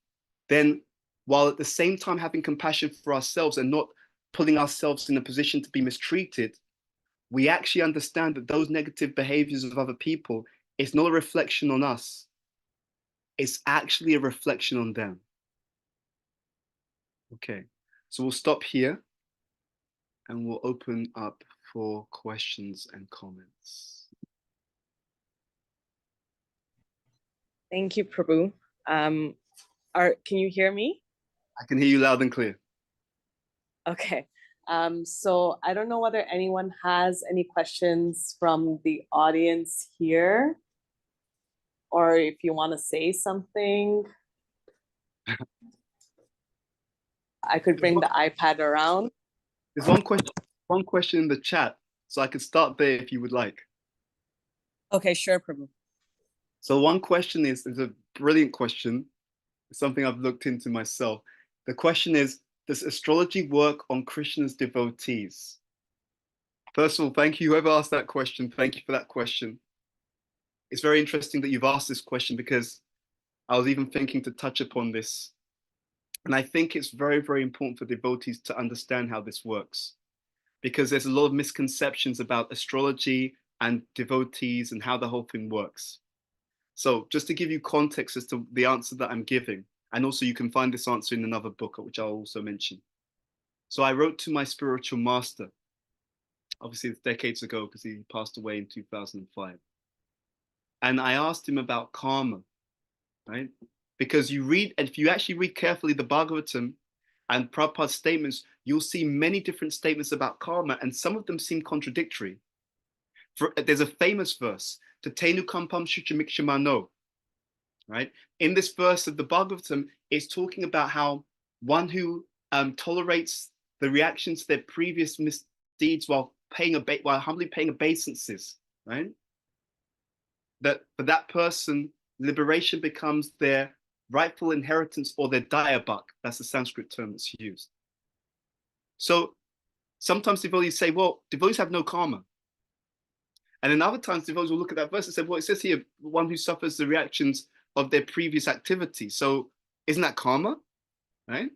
then while at the same time having compassion for ourselves and not putting ourselves in a position to be mistreated, we actually understand that those negative behaviors of other people is not a reflection on us. It's actually a reflection on them. Okay, so we'll stop here and we'll open up for questions and comments. Thank you, Prabhu. Can you hear me? I can hear you loud and clear. Okay. So I don't know whether anyone has any questions from the audience here, or if you want to say something. I could bring the iPad around. There's one question in the chat, so I could start there if you would like. Okay, sure, Prabhu. So one question is a brilliant question. It's something I've looked into myself. The question is, does astrology work on Krishna's devotees? First of all, thank you, whoever asked that question. Thank you for that question. It's very interesting that you've asked this question because I was even thinking to touch upon this. And I think it's very, very important for devotees to understand how this works, because there's a lot of misconceptions about astrology and devotees and how the whole thing works. So just to give you context as to the answer that I'm giving, and also you can find this answer in another book, which I'll also mention. So I wrote to my spiritual master. Obviously, it's decades ago because he passed away in 2005. And I asked him about karma, right? Because you read, and if you actually read carefully the Bhagavatam and Prabhupada's statements, you'll see many different statements about karma, and some of them seem contradictory. There's a famous verse, Tatenu kampam shuchamikshimano, right? In this verse of the Bhagavatam, it's talking about how one who tolerates the reactions to their previous misdeeds while humbly paying obeisances, right? That for that person, liberation becomes their rightful inheritance or their dayabak. That's the Sanskrit term that's used. So sometimes devotees say, well, devotees have no karma. And then other times devotees will look at that verse and say, well, it says here, one who suffers the reactions of their previous activity. So isn't that karma, right?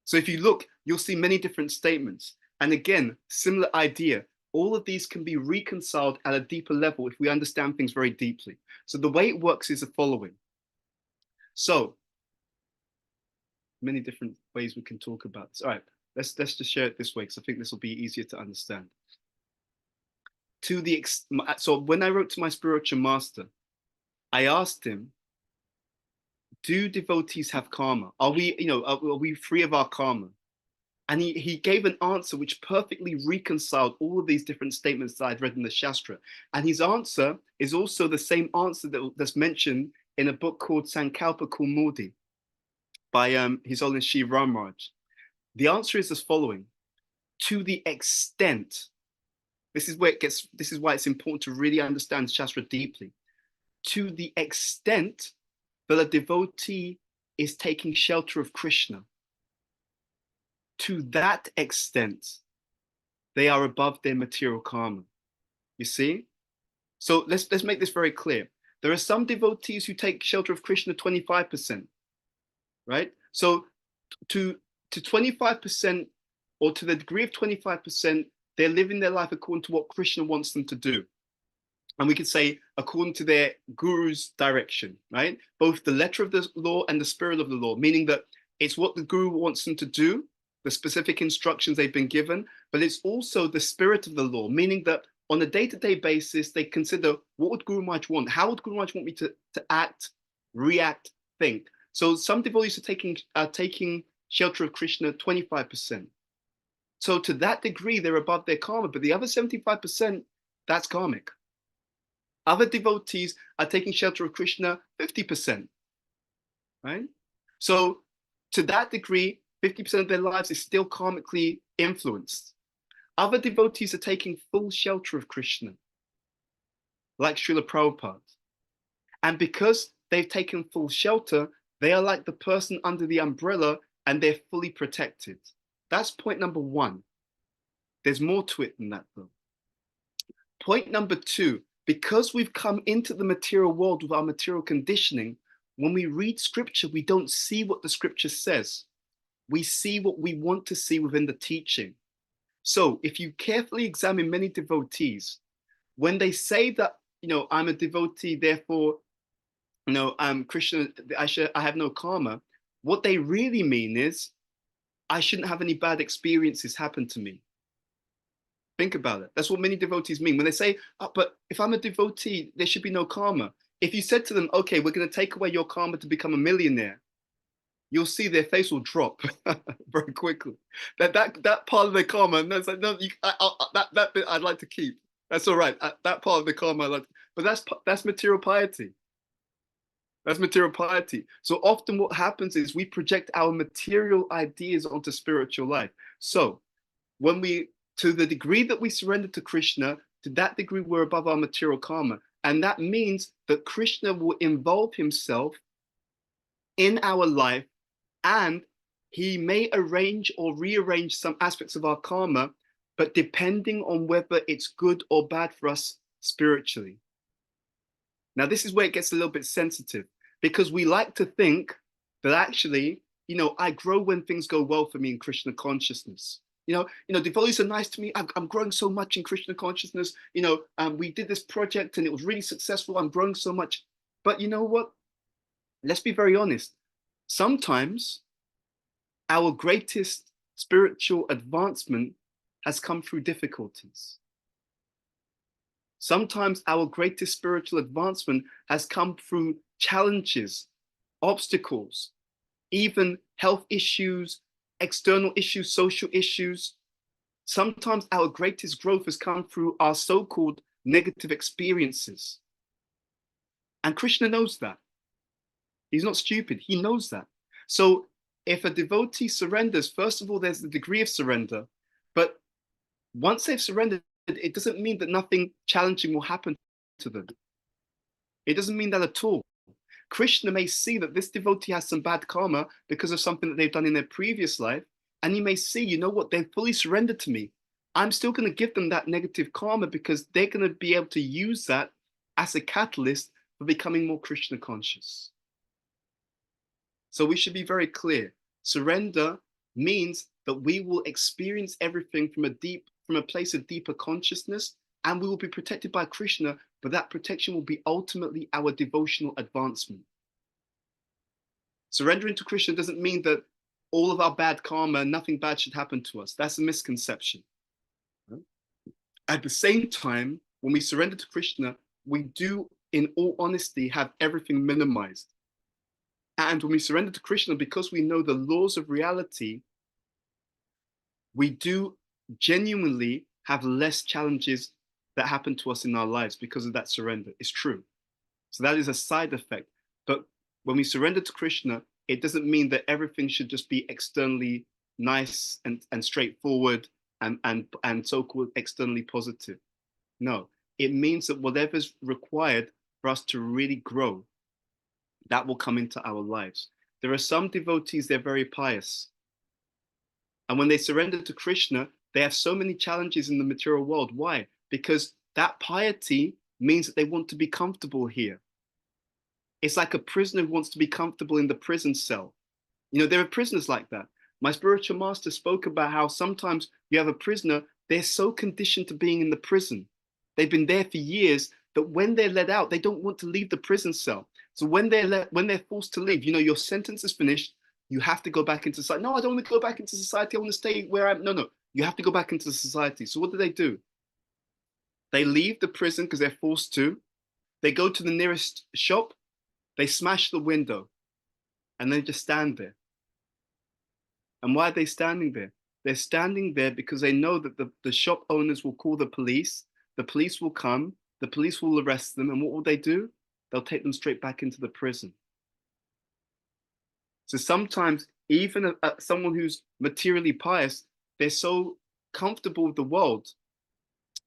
So if you look, you'll see many different statements. And again, similar idea. All of these can be reconciled at a deeper level if we understand things very deeply. So the way it works is the following. So many different ways we can talk about this. All right, let's just share it this way because I think this will be easier to understand. So when I wrote to my spiritual master, I asked him, do devotees have karma? Are we free of our karma? And he gave an answer which perfectly reconciled all of these different statements that I'd read in the Shastra. And his answer is also the same answer that's mentioned in a book called Sankalpa Kaumudi by His Holiness Shri Ramaraj. The answer is as following: to the extent, this is why it's important to really understand Shastra deeply. To the extent that a devotee is taking shelter of Krishna, to that extent, they are above their material karma. You see? So let's make this very clear. There are some devotees who take shelter of Krishna 25%, right? So to 25%, or to the degree of 25%, they're living their life according to what Krishna wants them to do. and we could say according to their guru's direction, right? Both the letter of the law and the spirit of the law, meaning that it's what the guru wants them to do, the specific instructions they've been given, but it's also the spirit of the law, meaning that on a day-to-day basis, they consider what would Guru Maharaj want? How would Guru Maharaj want me to act, react, think? So some devotees are taking shelter of Krishna 25%. So to that degree, they're above their karma, but the other 75%, that's karmic. Other devotees are taking shelter of Krishna 50%, right? So to that degree, 50% of their lives is still karmically influenced. Other devotees are taking full shelter of Krishna, like Srila Prabhupada. And because they've taken full shelter, they are like the person under the umbrella and they're fully protected. That's point number one. There's more to it than that, though. Point number two, because we've come into the material world with our material conditioning, when we read scripture, we don't see what the scripture says. We see what we want to see within the teaching. So if you carefully examine many devotees, when they say that, I'm a devotee, therefore, I'm Krishna, I have no karma, what they really mean is, I shouldn't have any bad experiences happen to me. Think about it. That's what many devotees mean. When they say, but if I'm a devotee, there should be no karma. If you said to them, okay, we're going to take away your karma to become a millionaire, you'll see their face will drop very quickly. That part of their karma, no, it's like, no, that bit I'd like to keep. That's all right. That part of the karma, but that's material piety. That's material piety. So often what happens is we project our material ideas onto spiritual life. So to the degree that we surrender to Krishna, to that degree we're above our material karma. And that means that Krishna will involve himself in our life, and he may arrange or rearrange some aspects of our karma, but depending on whether it's good or bad for us spiritually. Now, this is where it gets a little bit sensitive, because we like to think that actually, I grow when things go well for me in Krishna consciousness. Devotees are nice to me. I'm growing so much in Krishna consciousness. We did this project and it was really successful. I'm growing so much. But you know what? Let's be very honest. Sometimes our greatest spiritual advancement has come through difficulties. Sometimes our greatest spiritual advancement has come through challenges, obstacles, even health issues, external issues, social issues. Sometimes our greatest growth has come through our so-called negative experiences. And Krishna knows that. He's not stupid. He knows that. So if a devotee surrenders, first of all, there's the degree of surrender. But once they've surrendered, it doesn't mean that nothing challenging will happen to them. It doesn't mean that at all. Krishna may see that this devotee has some bad karma because of something that they've done in their previous life. And he may see, you know what, they've fully surrendered to me. I'm still going to give them that negative karma because they're going to be able to use that as a catalyst for becoming more Krishna conscious. So we should be very clear. Surrender means that we will experience everything from a place of deeper consciousness, and we will be protected by Krishna, but that protection will be ultimately our devotional advancement. Surrendering to Krishna doesn't mean that all of our bad karma, nothing bad should happen to us. That's a misconception. At the same time, when we surrender to Krishna, we do, in all honesty, have everything minimized. And when we surrender to Krishna, because we know the laws of reality, we do genuinely have less challenges that happen to us in our lives because of that surrender. It's true. So that is a side effect. But when we surrender to Krishna, it doesn't mean that everything should just be externally nice and straightforward and so-called externally positive. No, it means that whatever's required for us to really grow, that will come into our lives. There are some devotees, they're very pious. And when they surrender to Krishna, they have so many challenges in the material world. Why? Because that piety means that they want to be comfortable here. It's like a prisoner who wants to be comfortable in the prison cell. There are prisoners like that. My spiritual master spoke about how sometimes you have a prisoner, they're so conditioned to being in the prison. They've been there for years that when they're let out, they don't want to leave the prison cell. So when they're forced to leave, your sentence is finished. You have to go back into society. No, I don't want to go back into society. I want to stay where I'm. No. You have to go back into society. So what do? They leave the prison because they're forced to. They go to the nearest shop. They smash the window, and they just stand there. And why are they standing there? They're standing there because they know that the shop owners will call the police. The police will come. The police will arrest them. And what will they do? They'll take them straight back into the prison. So sometimes even someone who's materially pious, they're so comfortable with the world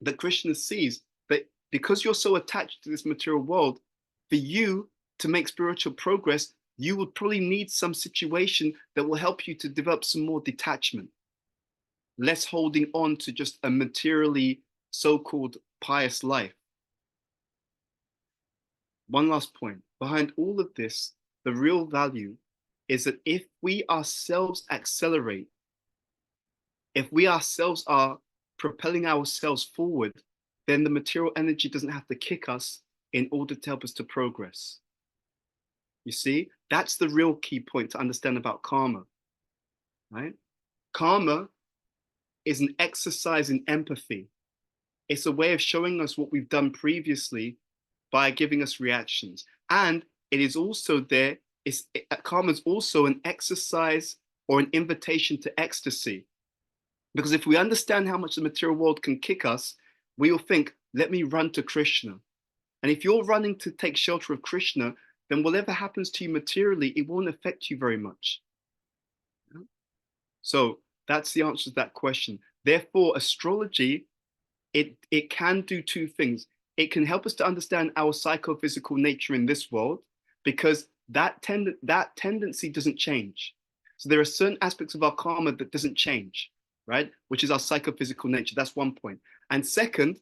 that Krishna sees that because you're so attached to this material world, for you to make spiritual progress, you would probably need some situation that will help you to develop some more detachment, less holding on to just a materially so-called pious life. One last point. Behind all of this, the real value is that if we ourselves accelerate, if we ourselves are propelling ourselves forward, then the material energy doesn't have to kick us in order to help us to progress. You see, that's the real key point to understand about karma, right? Karma is an exercise in empathy. It's a way of showing us what we've done previously by giving us reactions. And it is also there, karma is also an exercise or an invitation to ecstasy. Because if we understand how much the material world can kick us, we will think, let me run to Krishna. And if you're running to take shelter of Krishna, then whatever happens to you materially, it won't affect you very much. So that's the answer to that question. Therefore, astrology, it can do two things. It can help us to understand our psychophysical nature in this world, because that tendency doesn't change. So there are certain aspects of our karma that doesn't change, right? Which is our psychophysical nature. That's one point. And second,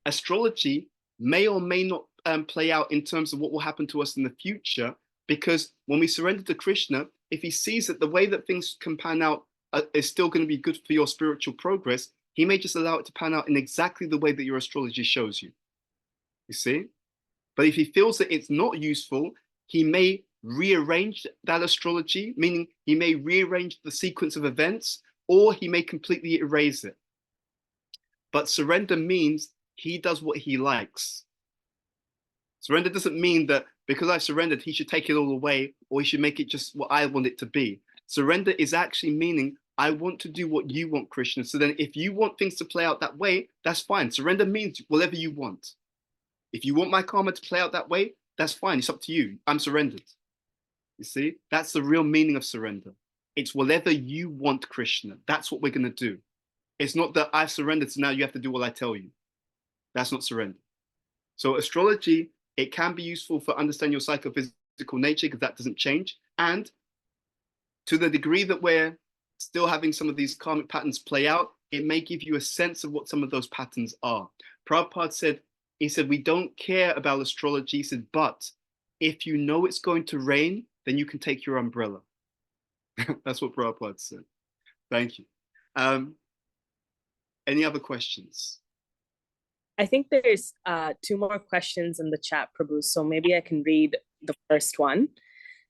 astrology may or may not play out in terms of what will happen to us in the future, because when we surrender to Krishna, if he sees that the way that things can pan out is still going to be good for your spiritual progress, he may just allow it to pan out in exactly the way that your astrology shows you. You see? But if he feels that it's not useful, he may rearrange that astrology, meaning he may rearrange the sequence of events, or he may completely erase it. But surrender means he does what he likes. Surrender doesn't mean that because I've surrendered, he should take it all away, or he should make it just what I want it to be. Surrender is actually meaning I want to do what you want, Krishna. So then if you want things to play out that way, that's fine. Surrender means whatever you want. If you want my karma to play out that way, that's fine. It's up to you. I'm surrendered. You see, that's the real meaning of surrender. It's whatever you want, Krishna. That's what we're going to do. It's not that I've surrendered, so now you have to do what I tell you. That's not surrender. So astrology, it can be useful for understanding your psychophysical nature because that doesn't change. And to the degree that we're still having some of these karmic patterns play out, it may give you a sense of what some of those patterns are. Prabhupada said, we don't care about astrology. He said, but if you know it's going to rain, then you can take your umbrella. That's what Prabhupada said. Thank you. Any other questions? I think there's two more questions in the chat, Prabhu. So maybe I can read the first one.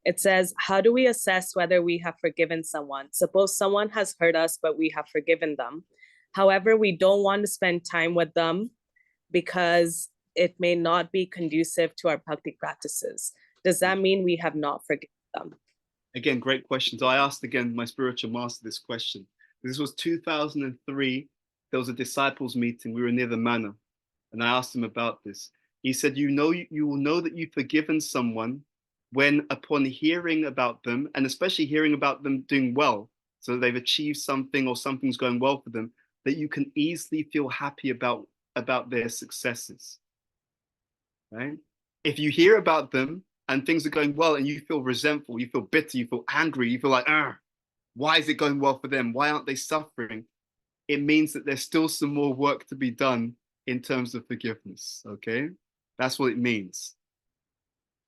It says, how do we assess whether we have forgiven someone? Suppose someone has hurt us, but we have forgiven them. However, we don't want to spend time with them because it may not be conducive to our bhakti practices. Does that mean we have not forgiven them? Again, great question. So I asked again my spiritual master this question. This was 2003. There was a disciples meeting. We were near the manor, and I asked him about this. He said, you will know that you've forgiven someone when upon hearing about them, and especially hearing about them doing well, so they've achieved something or something's going well for them, that you can easily feel happy about their successes, right? If you hear about them and things are going well and you feel resentful, you feel bitter, you feel angry, you feel like, why is it going well for them? Why aren't they suffering? It means that there's still some more work to be done in terms of forgiveness, okay? That's what it means.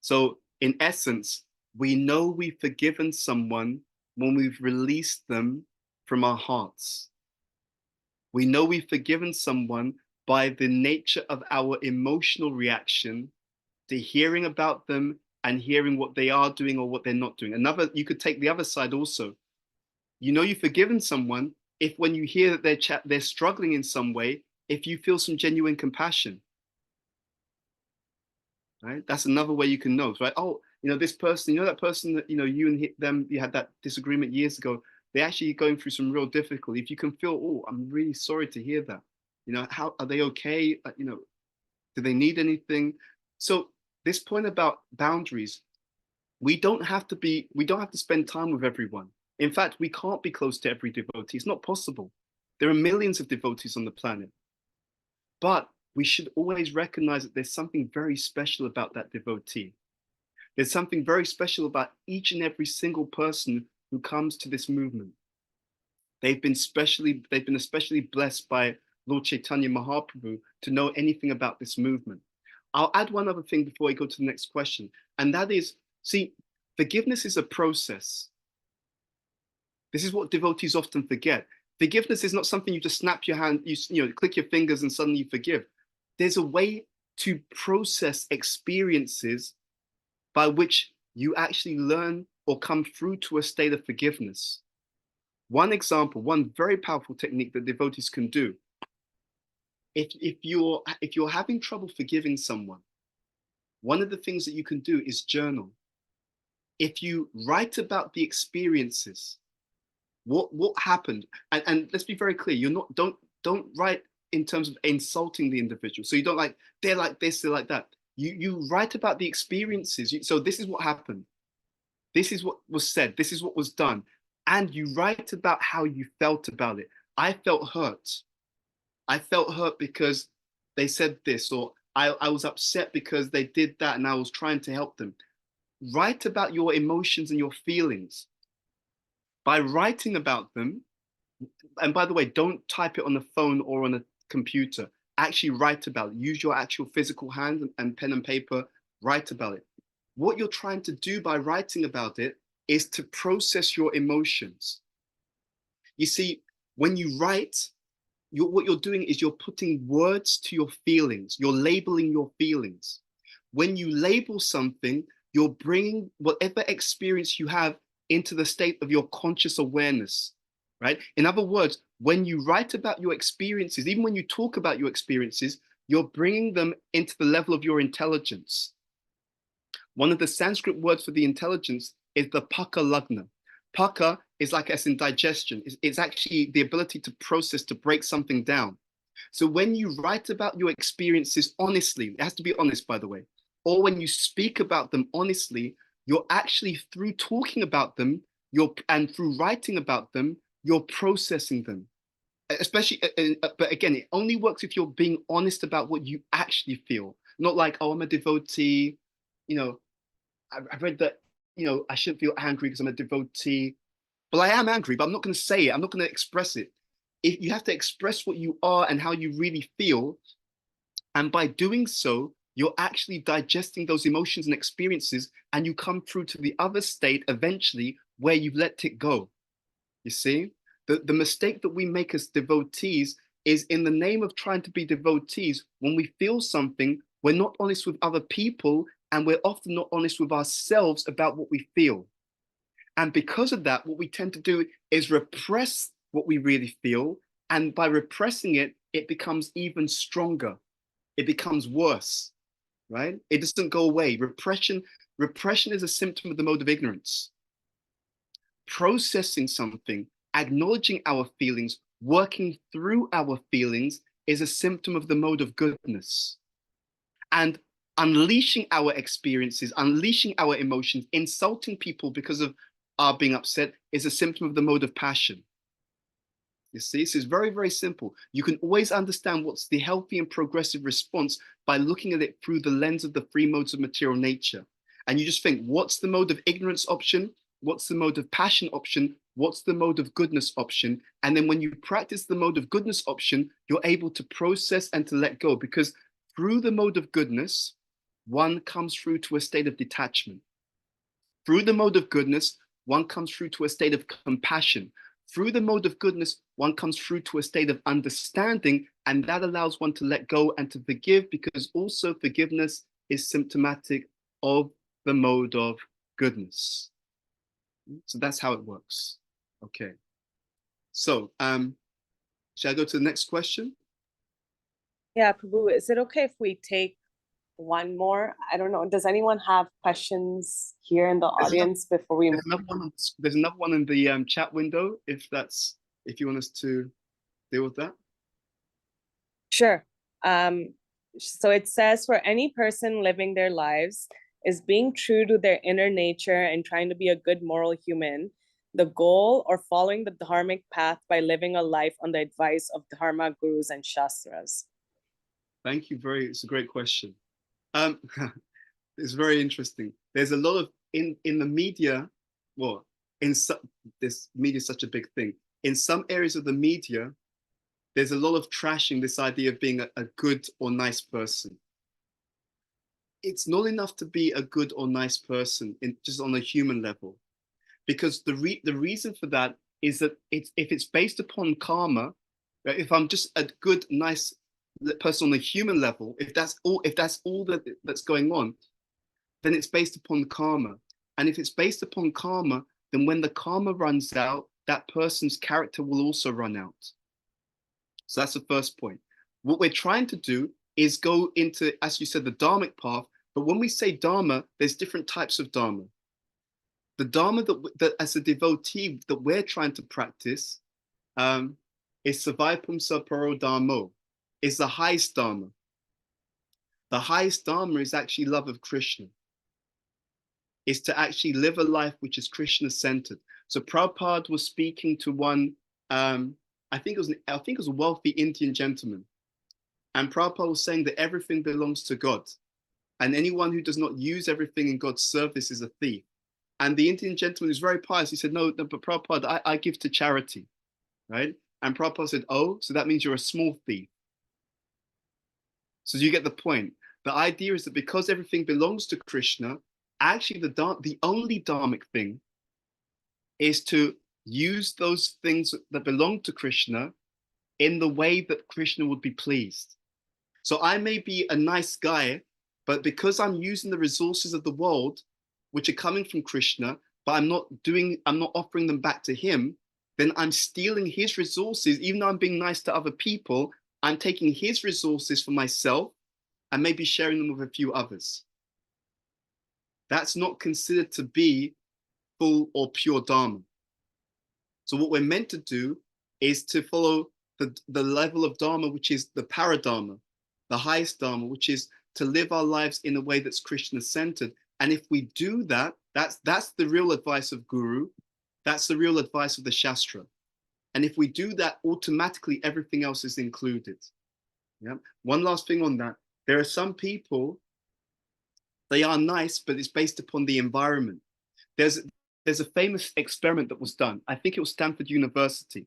So in essence, we know we've forgiven someone when we've released them from our hearts. We know we've forgiven someone by the nature of our emotional reaction to hearing about them and hearing what they are doing or what they're not doing. Another, you could take the other side also. You know you've forgiven someone if when you hear that they're struggling in some way, if you feel some genuine compassion. Right? That's another way you can know, right? Oh, this person, that person that, you and them, you had that disagreement years ago, they're actually going through some real difficulty. If you can feel, oh, I'm really sorry to hear that. How are they okay? Do they need anything? So this point about boundaries, we don't have to spend time with everyone. In fact, we can't be close to every devotee. It's not possible. There are millions of devotees on the planet. But we should always recognize that there's something very special about that devotee. There's something very special about each and every single person who comes to this movement. They've been especially blessed by Lord Chaitanya Mahaprabhu to know anything about this movement. I'll add one other thing before I go to the next question, and that is, see, forgiveness is a process. This is what devotees often forget. Forgiveness is not something you just snap your hand, click your fingers and suddenly you forgive. There's a way to process experiences by which you actually learn or come through to a state of forgiveness. One example, one very powerful technique that devotees can do. If you're having trouble forgiving someone, one of the things that you can do is journal. If you write about the experiences, what happened, and let's be very clear, don't write in terms of insulting the individual. So you don't like, they're like this, they're like that. You write about the experiences. So this is what happened. This is what was said. This is what was done. And you write about how you felt about it. I felt hurt. I felt hurt because they said this, or I was upset because they did that and I was trying to help them. Write about your emotions and your feelings. By writing about them, and by the way, don't type it on the phone or on a computer. Actually write about it. Use your actual physical hand and pen and paper, write about it. What you're trying to do by writing about it is to process your emotions. You see, when you write, what you're doing is you're putting words to your feelings. You're labeling your feelings. When you label something, you're bringing whatever experience you have into the state of your conscious awareness, right? In other words, when you write about your experiences, even when you talk about your experiences, you're bringing them into the level of your intelligence. One of the Sanskrit words for the intelligence is the paka lagna. Paka is like as in digestion. It's actually the ability to process, to break something down. So when you write about your experiences honestly, it has to be honest, by the way, or when you speak about them honestly, you're actually, through talking about them, and through writing about them, you're processing them. Especially, but again, it only works if you're being honest about what you actually feel. Not like, oh, I'm a devotee, I've read that, I shouldn't feel angry because I'm a devotee. But I am angry, but I'm not going to say it. I'm not going to express it. You have to express what you are and how you really feel. And by doing so, you're actually digesting those emotions and experiences, and you come through to the other state eventually where you've let it go. You see, the mistake that we make as devotees is, in the name of trying to be devotees, when we feel something, we're not honest with other people, and we're often not honest with ourselves about what we feel. And because of that, what we tend to do is repress what we really feel. And by repressing it, it becomes even stronger. It becomes worse, right? It doesn't go away. Repression is a symptom of the mode of ignorance. Processing something, acknowledging our feelings, working through our feelings is a symptom of the mode of goodness. And unleashing our experiences, unleashing our emotions, insulting people because of our being upset is a symptom of the mode of passion. You see, this is very, very simple. You can always understand what's the healthy and progressive response by looking at it through the lens of the three modes of material nature. And you just think, what's the mode of ignorance option? What's the mode of passion option? What's the mode of goodness option? And then when you practice the mode of goodness option, you're able to process and to let go, because through the mode of goodness, one comes through to a state of detachment. Through the mode of goodness, one comes through to a state of compassion. Through the mode of goodness, one comes through to a state of understanding, and that allows one to let go and to forgive, because also forgiveness is symptomatic of the mode of goodness. So that's how it works. Okay. So, shall I go to the next question? Yeah, Prabhu, is it okay if we take one more? I don't know. Does anyone have questions here in the audience before we? There's another one in the chat window, if you want us to deal with that. Sure. So it says, for any person living their lives is being true to their inner nature and trying to be a good moral human, the goal, or following the dharmic path by living a life on the advice of dharma, gurus, and shastras? Thank you. It's a great question. It's very interesting. There's a lot of in the media. Well, this media is such a big thing. In some areas of the media, there's a lot of trashing this idea of being a good or nice person. It's not enough to be a good or nice person just on a human level, because the reason for that is that if it's based upon karma, right? If I'm just a good, nice person on a human level, if that's all that's going on, then it's based upon karma. And if it's based upon karma, then when the karma runs out, that person's character will also run out. So that's the first point. What we're trying to do is go into, as you said, the dharmic path. But when we say dharma, there's different types of dharma. The dharma that as a devotee that we're trying to practice is Savaipumsa Paro Dharmo, is the highest dharma. The highest dharma is actually love of Krishna. Is to actually live a life which is Krishna-centered. So Prabhupada was speaking to one, I think it was a wealthy Indian gentleman, and Prabhupada was saying that everything belongs to God, and anyone who does not use everything in God's service is a thief. And the Indian gentleman was very pious. He said, no, but Prabhupada, I give to charity, right? And Prabhupada said, oh, so that means you're a small thief. So you get the point. The idea is that because everything belongs to Krishna, actually the only dharmic thing is to use those things that belong to Krishna in the way that Krishna would be pleased. So I may be a nice guy, but because I'm using the resources of the world, which are coming from Krishna, but I'm not offering them back to him, then I'm stealing his resources. Even though I'm being nice to other people, I'm taking his resources for myself and maybe sharing them with a few others. That's not considered to be full or pure dharma. So what we're meant to do is to follow the level of dharma, which is the paradharma, the highest dharma, which is to live our lives in a way that's Krishna-centered. And if we do that, that's the real advice of Guru. That's the real advice of the Shastra. And if we do that, automatically everything else is included. Yeah. One last thing on that. There are some people, they are nice, but it's based upon the environment. There's a famous experiment that was done. I think it was Stanford University.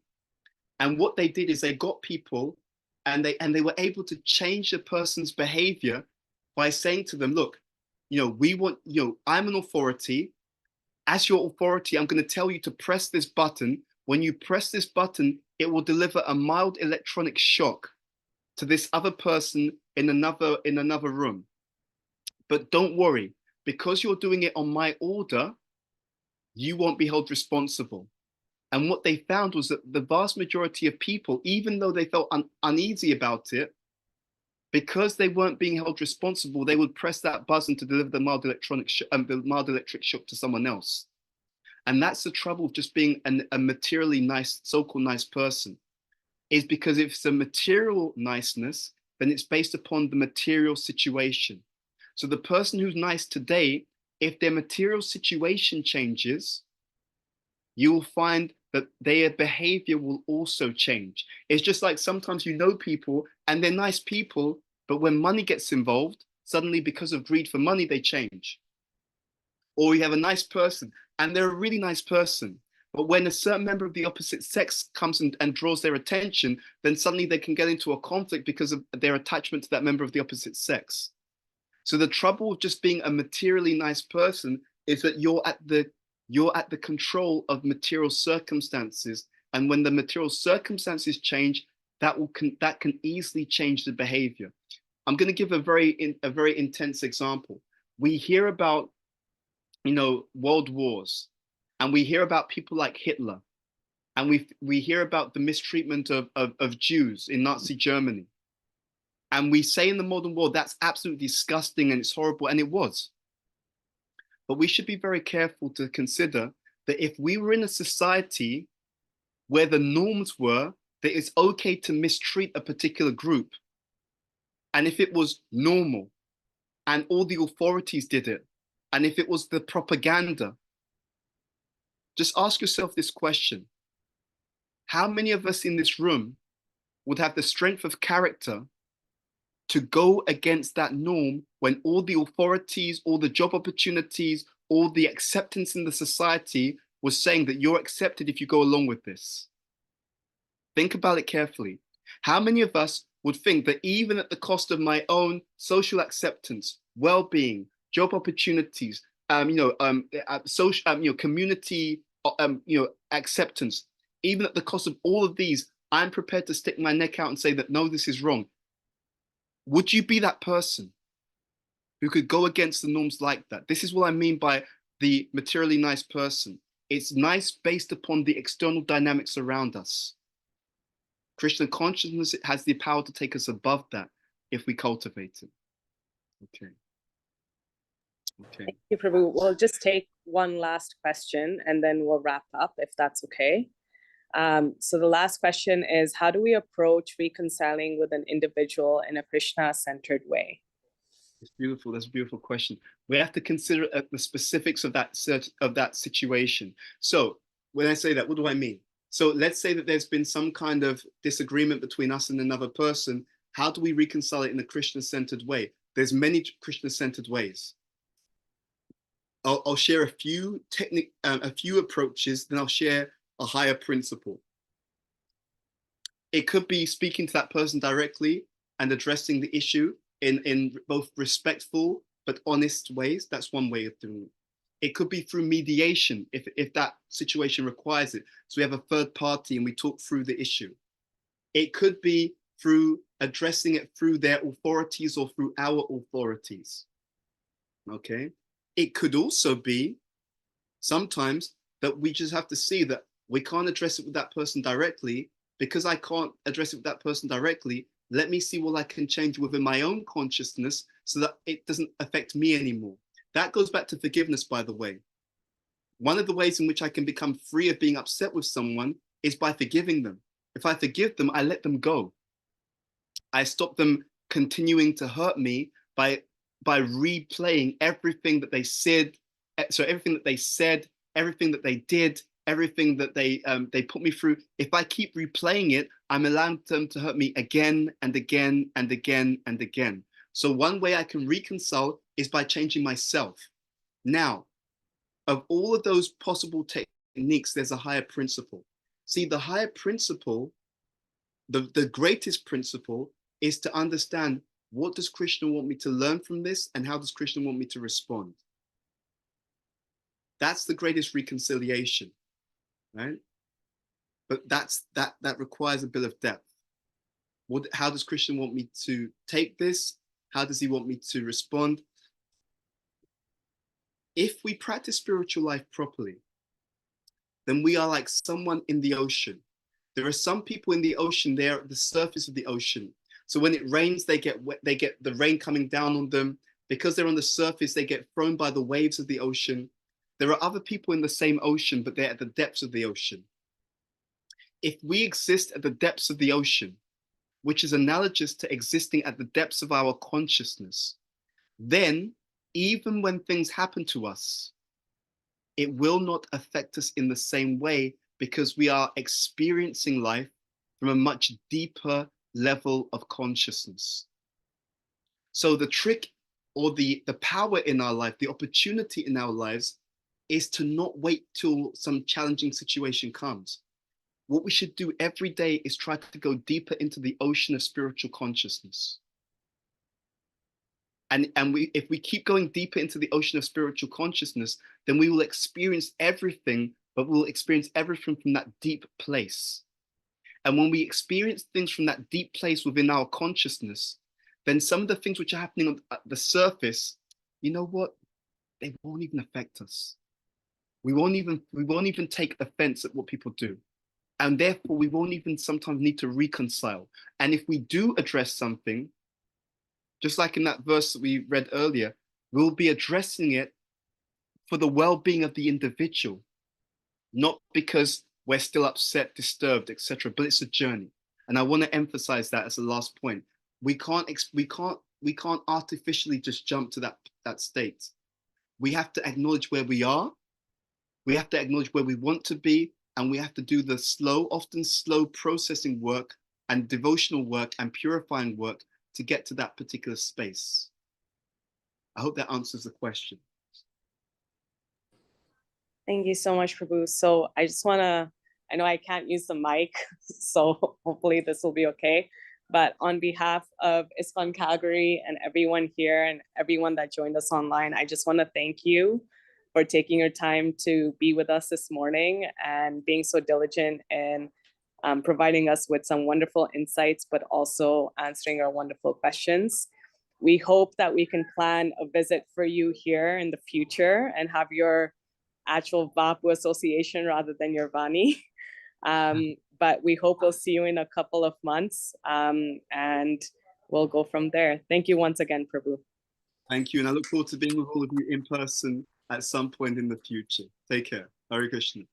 And what they did is they got people and they were able to change a person's behavior by saying to them, look, I'm an authority. As your authority, I'm going to tell you to press this button. When you press this button, it will deliver a mild electronic shock to this other person in another room. But don't worry, because you're doing it on my order, you won't be held responsible. And what they found was that the vast majority of people, even though they felt uneasy about it, because they weren't being held responsible, they would press that button to deliver the mild electric shock to someone else. And that's the trouble of just being a materially nice, so-called nice person, is because if it's a material niceness, then it's based upon the material situation. So the person who's nice today, if their material situation changes, you will find that their behavior will also change. It's just like sometimes people and they're nice people, but when money gets involved, suddenly because of greed for money, they change. Or you have a nice person and they're a really nice person, but when a certain member of the opposite sex comes and draws their attention, then suddenly they can get into a conflict because of their attachment to that member of the opposite sex. So the trouble of just being a materially nice person is that you're at the control of material circumstances, And when the material circumstances change, that can easily change the behavior. I'm going to give a very intense example. We hear about, world wars, and we hear about people like Hitler, and we hear about the mistreatment of Jews in Nazi Germany. And we say in the modern world, that's absolutely disgusting and it's horrible, and it was. But we should be very careful to consider that if we were in a society where the norms were that it's okay to mistreat a particular group, and if it was normal, and all the authorities did it, and if it was the propaganda, just ask yourself this question. How many of us in this room would have the strength of character to go against that norm when all the authorities, all the job opportunities, all the acceptance in the society was saying that you're accepted if you go along with this? Think about it carefully. How many of us would think that even at the cost of my own social acceptance, well-being, job opportunities, social, community, acceptance, even at the cost of all of these, I'm prepared to stick my neck out and say that, no, this is wrong? Would you be that person who could go against the norms like that? This is what I mean by the materially nice person. It's nice based upon the external dynamics around us. Krishna consciousness has the power to take us above that if we cultivate it. Okay. Thank you, Prabhu. We'll just take one last question and then we'll wrap up if that's okay. So the last question is, how do we approach reconciling with an individual in a Krishna-centered way? It's beautiful. That's a beautiful question. We have to consider the specifics of that situation. So when I say that, what do I mean? So let's say that there's been some kind of disagreement between us and another person. How do we reconcile it in a Krishna-centered way? There's many Krishna-centered ways. I'll share a few approaches, then I'll share a higher principle. It could be speaking to that person directly and addressing the issue in both respectful but honest ways. That's one way of doing it. It could be through mediation if that situation requires it. So we have a third party and we talk through the issue. It could be through addressing it through their authorities or through our authorities. Okay. It could also be sometimes that we just have to see that we can't address it with that person directly. Because I can't address it with that person directly, let me see what I can change within my own consciousness so that it doesn't affect me anymore. That goes back to forgiveness, by the way. One of the ways in which I can become free of being upset with someone is by forgiving them. If I forgive them, I let them go. I stop them continuing to hurt me by replaying everything that they said. So everything that they said, everything that they did, everything that they put me through. If I keep replaying it, I'm allowing them to hurt me again and again and again and again. So one way I can reconcile is by changing myself. Now, of all of those possible techniques, there's a higher principle. See, the higher principle, the greatest principle is to understand, what does Krishna want me to learn from this and how does Krishna want me to respond? That's the greatest reconciliation. Right? But that requires a bit of depth. How does Krishna want me to take this? How does he want me to respond? If we practice spiritual life properly, then we are like someone in the ocean. There are some people in the ocean, they're at the surface of the ocean. So when it rains, they get wet, they get the rain coming down on them. Because they're on the surface, they get thrown by the waves of the ocean. There are other people in the same ocean, but they're at the depths of the ocean. If we exist at the depths of the ocean, which is analogous to existing at the depths of our consciousness, then even when things happen to us, it will not affect us in the same way because we are experiencing life from a much deeper level of consciousness. So the trick or the power in our life, the opportunity in our lives is to not wait till some challenging situation comes. What we should do every day is try to go deeper into the ocean of spiritual consciousness. And if we keep going deeper into the ocean of spiritual consciousness, then we will experience everything but we'll experience everything from that deep place. And when we experience things from that deep place within our consciousness, then some of the things which are happening on the surface, you know what? They won't even affect us. We won't even take offense at what people do. And therefore, we won't even sometimes need to reconcile. And if we do address something, just like in that verse that we read earlier, we'll be addressing it for the well-being of the individual, not because we're still upset, disturbed, etc. But it's a journey, and I want to emphasize that as the last point. We can't artificially just jump to that state. We have to acknowledge where we are. We have to acknowledge where we want to be, and we have to do the often slow processing work and devotional work and purifying work to get to that particular space. I hope that answers the question. Thank you so much, Prabhu. So I just want to, I know I can't use the mic, so hopefully this will be okay. But on behalf of ISKCON Calgary and everyone here and everyone that joined us online, I just want to thank you for taking your time to be with us this morning and being so diligent in providing us with some wonderful insights, but also answering our wonderful questions. We hope that we can plan a visit for you here in the future and have your actual Vapu association rather than your Vani. But we hope we'll see you in a couple of months, and we'll go from there. Thank you once again, Prabhu. Thank you, and I look forward to being with all of you in person at some point in the future. Take care. Hare Krishna.